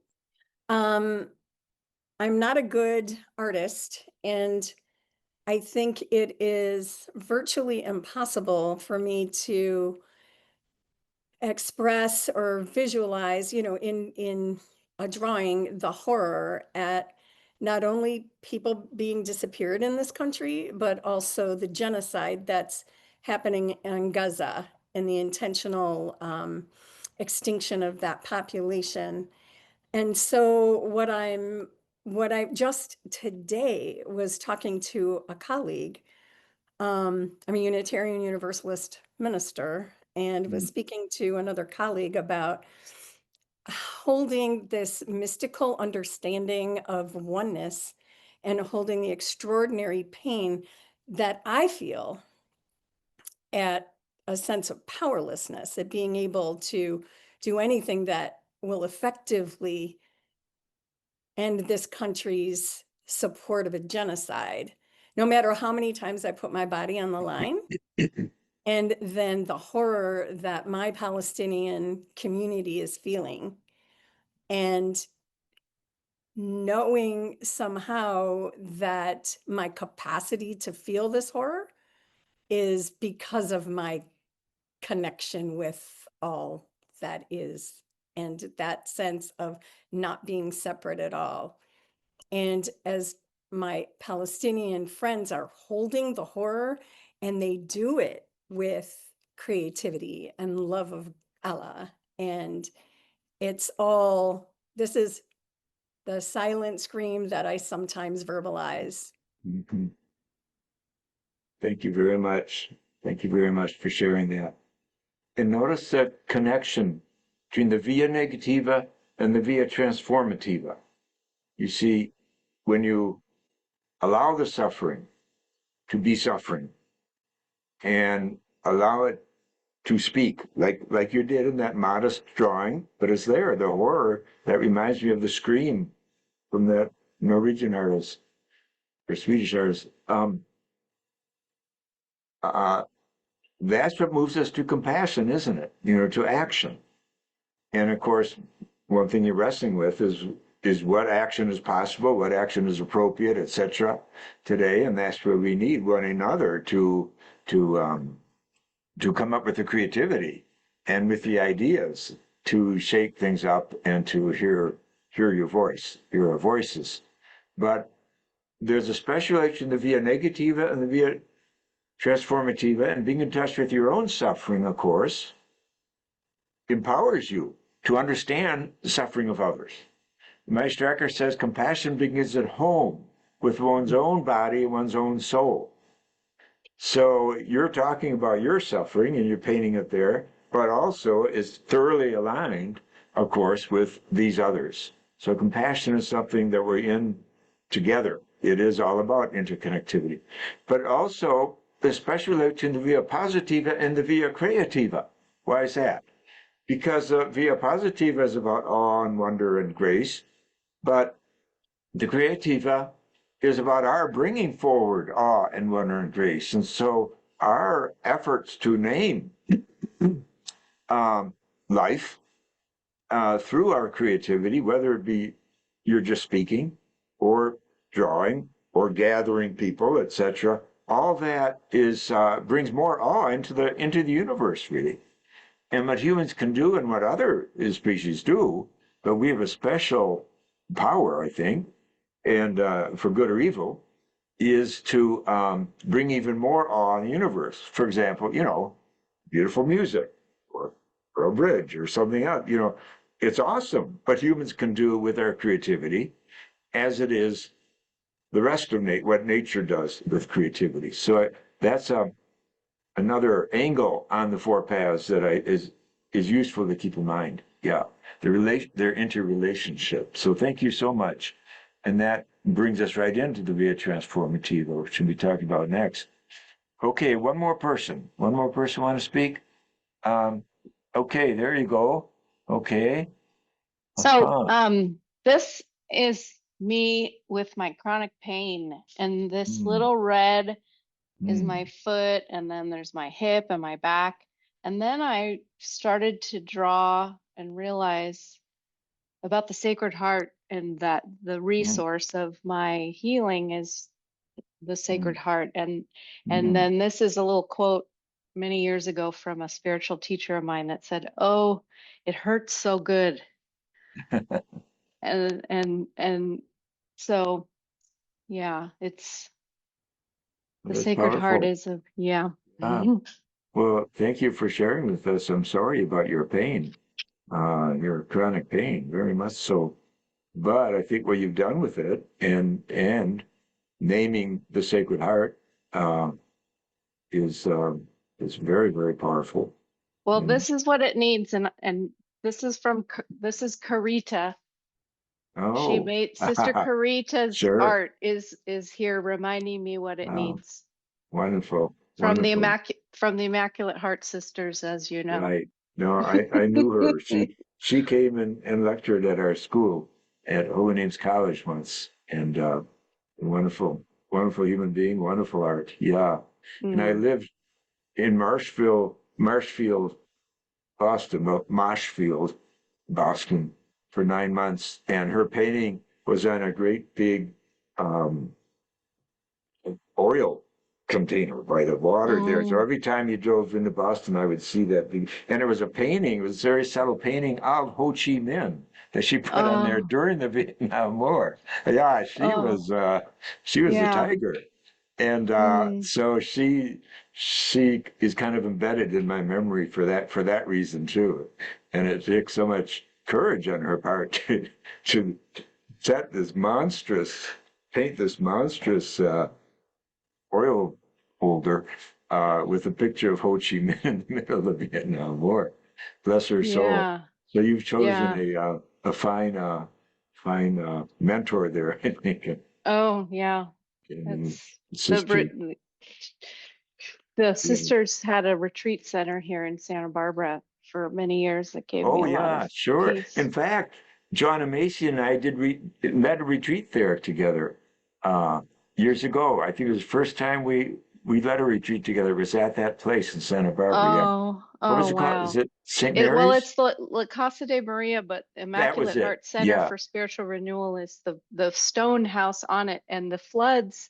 I'm not a good artist, and I think it is virtually impossible for me to express or visualize, in a drawing, the horror at not only people being disappeared in this country, but also the genocide that's happening in Gaza and the intentional extinction of that population. And so what I just today was talking to a colleague. I'm a Unitarian Universalist minister, and was speaking to another colleague about holding this mystical understanding of oneness and holding the extraordinary pain that I feel at a sense of powerlessness, at being able to do anything that will effectively end this country's support of a genocide, no matter how many times I put my body on the line. And then the horror that my Palestinian community is feeling, and knowing somehow that my capacity to feel this horror is because of my connection with all that is, and that sense of not being separate at all. And as my Palestinian friends are holding the horror, and they do it with creativity and love of Allah. And it's all, this is the silent scream that I sometimes verbalize. Mhm. Thank you very much. Thank you very much for sharing that. And notice that connection between the via negativa and the via transformativa. You see, when you allow the suffering to be suffering and allow it to speak, like you did in that modest drawing, but it's there, the horror, that reminds me of the scream from that Norwegian artist or Swedish artist. Uh, that's what moves us to compassion, isn't it? To action. And of course, one thing you're wrestling with is what action is possible, what action is appropriate, etc. today, and that's where we need one another to come up with the creativity and with the ideas to shake things up and to hear your voice, hear our voices. But there's a special action, the via negativa and the via transformativa, and being in touch with your own suffering, of course, empowers you to understand the suffering of others. Meister Eckhart says compassion begins at home with one's own body and one's own soul. So you're talking about your suffering and you're painting it there, but also is thoroughly aligned, of course, with these others. So compassion is something that we're in together. It is all about interconnectivity. But also, especially between the via positiva and the via creativa. Why is that? Because the via positiva is about awe and wonder and grace, but the creativa is about our bringing forward awe and wonder and grace. And so our efforts to name life through our creativity, whether it be you're just speaking or drawing or gathering people, etc., all that is brings more awe into the universe, really. And what humans can do and what other species do, but we have a special power, I think, and for good or evil, is to bring even more awe in the universe. For example, beautiful music or a bridge or something else. It's awesome what humans can do with our creativity, as it is the rest of what nature does with creativity. So that's another angle on the four paths that is useful to keep in mind. Yeah, their interrelationship. So thank you so much. And that brings us right into the via transformativa, which we'll be talking about next. Okay, one more person. One more person want to speak? Okay, there you go. Okay. So, this is me with my chronic pain, and this little red is my foot, and then there's my hip and my back. And then I started to draw and realize about the Sacred Heart, and that the resource of my healing is the Sacred Heart. And then this is a little quote many years ago from a spiritual teacher of mine that said, "Oh, it hurts so good." And so yeah, it's the That's Sacred Heart powerful. is a yeah. Well, thank you for sharing with us. I'm sorry about your pain, your chronic pain, very much so. But I think what you've done with it and naming the Sacred Heart uh, is very, very powerful. Well, And, this is what it needs, and this is this is Karita. She oh, made Sister Karita's sure. art is here reminding me what it needs Wonderful, from the wonderful. Immaculate Heart Sisters, as you know. Right. No, I knew her. She came and lectured at our school at Holy Names College once, and wonderful, wonderful human being, wonderful art. Yeah. And I lived in Marshfield, Boston, well, Marshfield, Boston, for 9 months, and her painting was on a great big oil container by the water there. So every time you drove into Boston, I would see that big, and it was a painting, it was a very subtle painting of Ho Chi Minh that she put on there during the Vietnam War. Yeah, she was a Yeah. tiger. And so she is kind of embedded in my memory for that reason too. And it takes so much courage on her part to paint this monstrous oil holder with a picture of Ho Chi Minh in the middle of the Vietnam War. Bless her soul. Yeah. So you've chosen Yeah. a fine mentor there, I think. Oh, yeah. In It's sister. the sisters had a retreat center here in Santa Barbara for many years that gave me Oh a lot yeah, of sure. peace. In fact, Joanna Macy and I did led a retreat there together uh, years ago. I think it was the first time we led a retreat together. It was at that place in Santa Barbara. Yeah. Oh, What oh, was it called? Is wow. it St. Well, Mary's? it's La Casa de Maria, but That was Immaculate it. Heart Center Yeah. for Spiritual Renewal is the stone house on it. And the floods,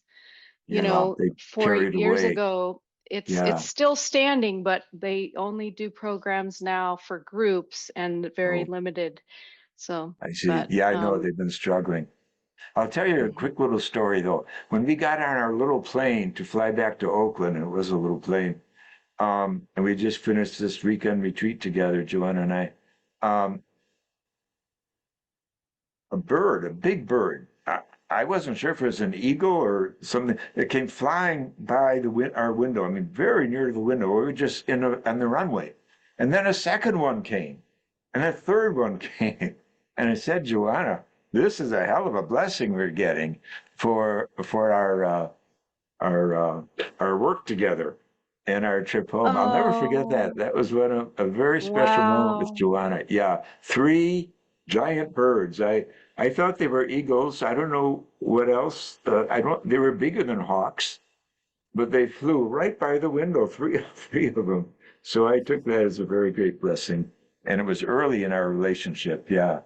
Yeah. They 4 carried years away. ago, it's Yeah. still standing, but they only do programs now for groups and very Oh, limited. So, I see. but Yeah, I know they've been struggling. I'll tell you a mhm. quick little story though. When we got on our little plane to fly back to Oakland, and it was a little plane, and we just finished this weekend retreat together, Joanna and I. Um, a bird, a big bird. I wasn't sure if it was an eagle or something. It came flying by our window. I mean, very near to the window. We were just on the runway, and then a second one came, and a third one came, and I said, Joanna, this is a hell of a blessing we're getting for our work together and our trip home. I'll never forget that. Oh, That was a very special moment with wow. Joanna. Yeah, three giant birds. I thought they were eagles. I don't know what else. I don't. They were bigger than hawks, but they flew right by the window. Three of them. So I took that as a very great blessing, and it was early in our relationship. Yeah. So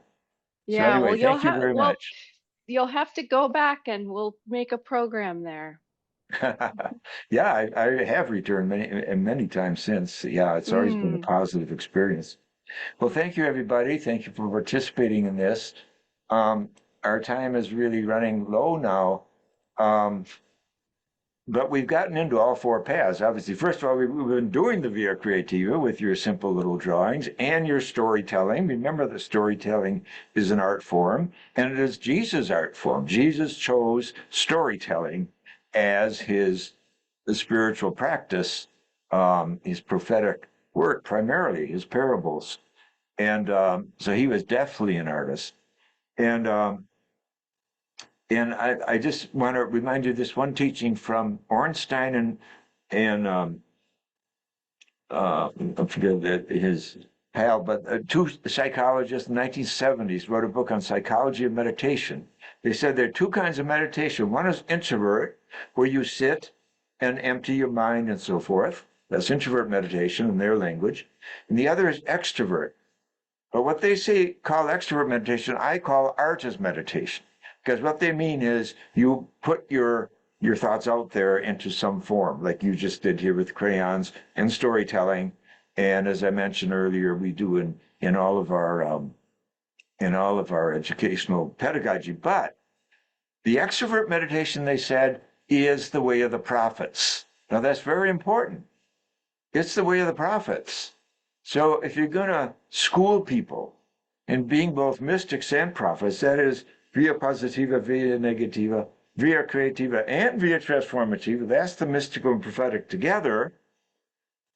Yeah, anyway, thank you very much. you'll have to go back and we'll make a program there. Yeah, I have returned many times since. Yeah, it's always been a Mm. positive experience. Well, thank you, everybody. Thank you for participating in this. Our time is really running low now. But we've gotten into all four paths. Obviously, first of all, we've been doing the Via Creativa with your simple little drawings and your storytelling. Remember that storytelling is an art form, and it is Jesus' art form. Jesus chose storytelling as the spiritual practice, his prophetic work, primarily his parables. And so he was definitely an artist. And I just want to remind you this one teaching from Ornstein and I forget his pal, but two psychologists in the 1970s wrote a book on psychology of meditation. They said there are two kinds of meditation. One is introvert, where you sit and empty your mind and so forth. That's introvert meditation in their language. And the other is extrovert. But what they call extrovert meditation, I call artist meditation. Because what they mean is you put your thoughts out there into some form, like you just did here with crayons and storytelling. And as I mentioned earlier, we do in all of our educational pedagogy. But the extrovert meditation, they said, is the way of the prophets. Now that's very important. It's the way of the prophets. So if you're going to school people in being both mystics and prophets, that is via positiva, via negativa, via creativa, and via transformativa, that's the mystical and prophetic together,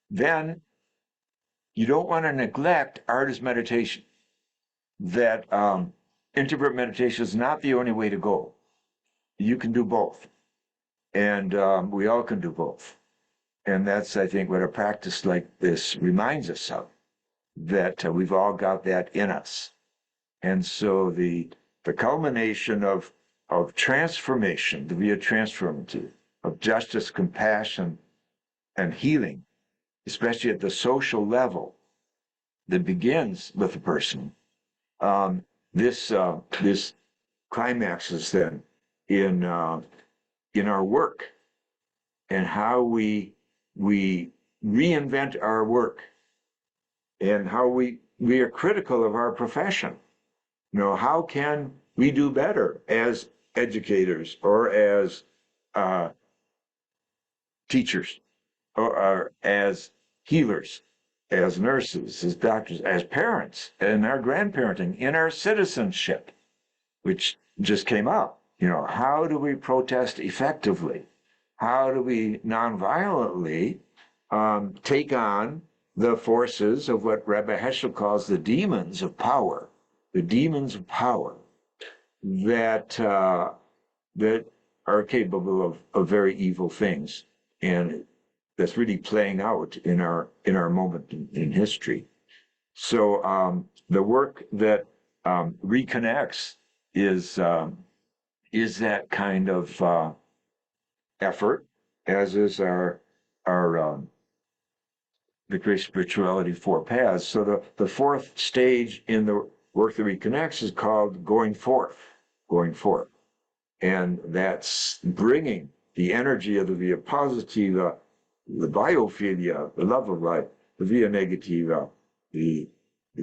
then you don't want to neglect artist meditation. That introvert meditation is not the only way to go. You can do both. And we all can do both. And that's, I think, what a practice like this reminds us of, that we've all got that in us. And so the culmination of transformation, the via transformative, of justice, compassion, and healing, especially at the social level, that begins with a person. This climaxes then in our work and how we reinvent our work and how we are critical of our profession. How can we do better as educators or as teachers, or as healers, as nurses, as doctors, as parents, in our grandparenting, in our citizenship, which just came up. How do we protest effectively? How do we nonviolently take on the forces of what Rabbi Heschel calls the demons of power, that that are capable of very evil things, and that's really playing out in our moment in history. So the work that reconnects is that kind of effort, as is our the Great Spirituality Four Paths. So the fourth stage in the work that reconnects is called going forth. And that's bringing the energy of the via positiva, the biophilia, the love of life, the via negativa, the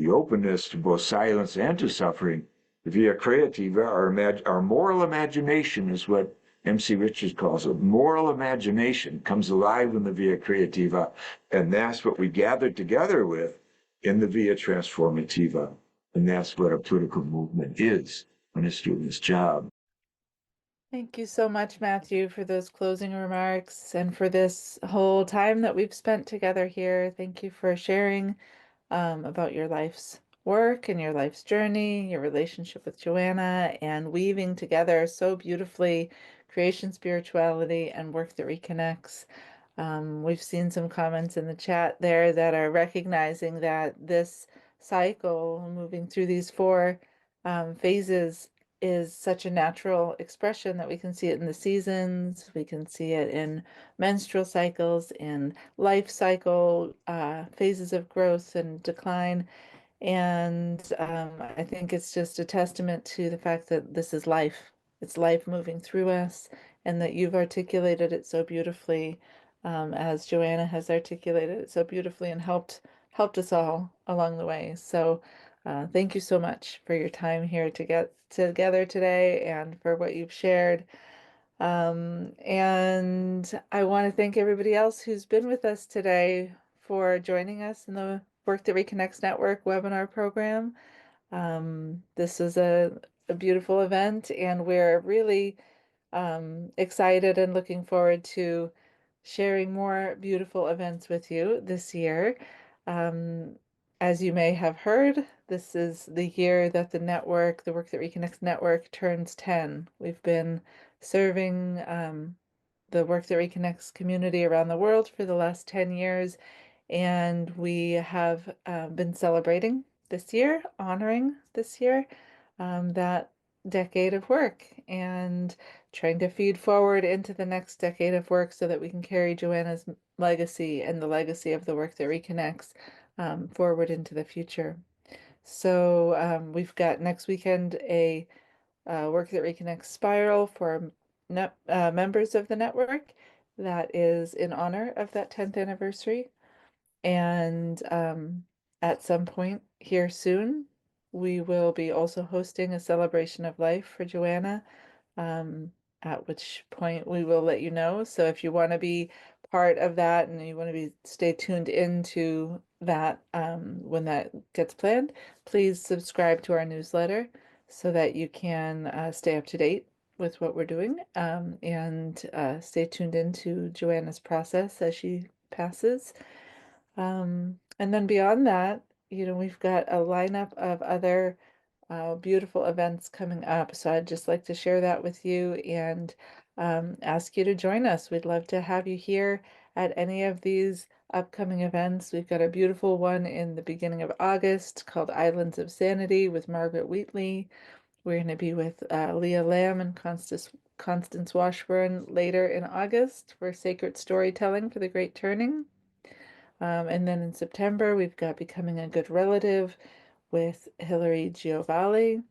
openness to both silence and to suffering, the via creativa, our moral imagination is what M.C. Richards calls it. Moral imagination comes alive in the via creativa, and that's what we gathered together with in the via transformativa. And that's what a political movement is when it's doing its job. Thank you so much, Matthew, for those closing remarks and for this whole time that we've spent together here. Thank you for sharing about your life's work and your life's journey, your relationship with Joanna, and weaving together so beautifully creation, spirituality, and work that reconnects. We've seen some comments in the chat there that are recognizing that this cycle, moving through these four phases, is such a natural expression that we can see it in the seasons, we can see it in menstrual cycles, in life cycle phases of growth and decline. And I think it's just a testament to the fact that this is life. It's life moving through us, and that you've articulated it so beautifully, as Joanna has articulated it so beautifully and helped us all along the way. So thank you so much for your time here to get together today and for what you've shared. And I want to thank everybody else who's been with us today for joining us in the Work That Reconnects Network webinar program. This is a beautiful event, and we're really excited and looking forward to sharing more beautiful events with you this year. As you may have heard, this is the year that the network, the Work That Reconnects Network, turns 10. We've been serving the Work That Reconnects community around the world for the last 10 years, and we have been celebrating this year, honoring this year, that decade of work, and trying to feed forward into the next decade of work so that we can carry Joanna's legacy and the legacy of the Work That Reconnects forward into the future. So we've got next weekend a Work That Reconnects spiral for members of the network that is in honor of that 10th anniversary. And at some point here soon, we will be also hosting a celebration of life for Joanna, at which point we will let you know. So if you want to be part of that and you want to stay tuned into that when that gets planned, please subscribe to our newsletter so that you can stay up to date with what we're doing, and stay tuned into Joanna's process as she passes. And then beyond that, we've got a lineup of other beautiful events coming up. So I'd just like to share that with you and ask you to join us. We'd love to have you here at any of these upcoming events. We've got a beautiful one in the beginning of August called Islands of Sanity with Margaret Wheatley. We're going to be with Leah Lamb and Constance Washburn later in August for Sacred Storytelling for the Great Turning. And then in September, we've got Becoming a Good Relative with Hilary Giovanni.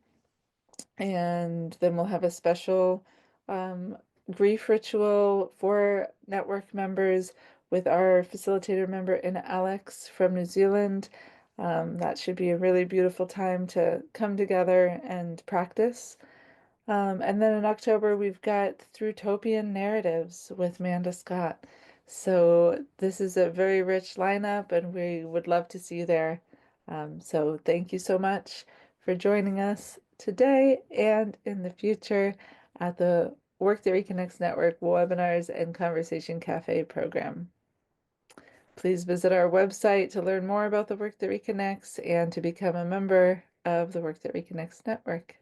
And then we'll have a special grief ritual for network members with our facilitator member in Alex from New Zealand. That should be a really beautiful time to come together and practice. And then in October, we've got Through Topian Narratives with Amanda Scott. So this is a very rich lineup, and we would love to see you there. So thank you so much for joining us today and in the future at the Work That Reconnects Network webinars and Conversation Cafe program. Please visit our website to learn more about the Work That Reconnects and to become a member of the Work That Reconnects Network.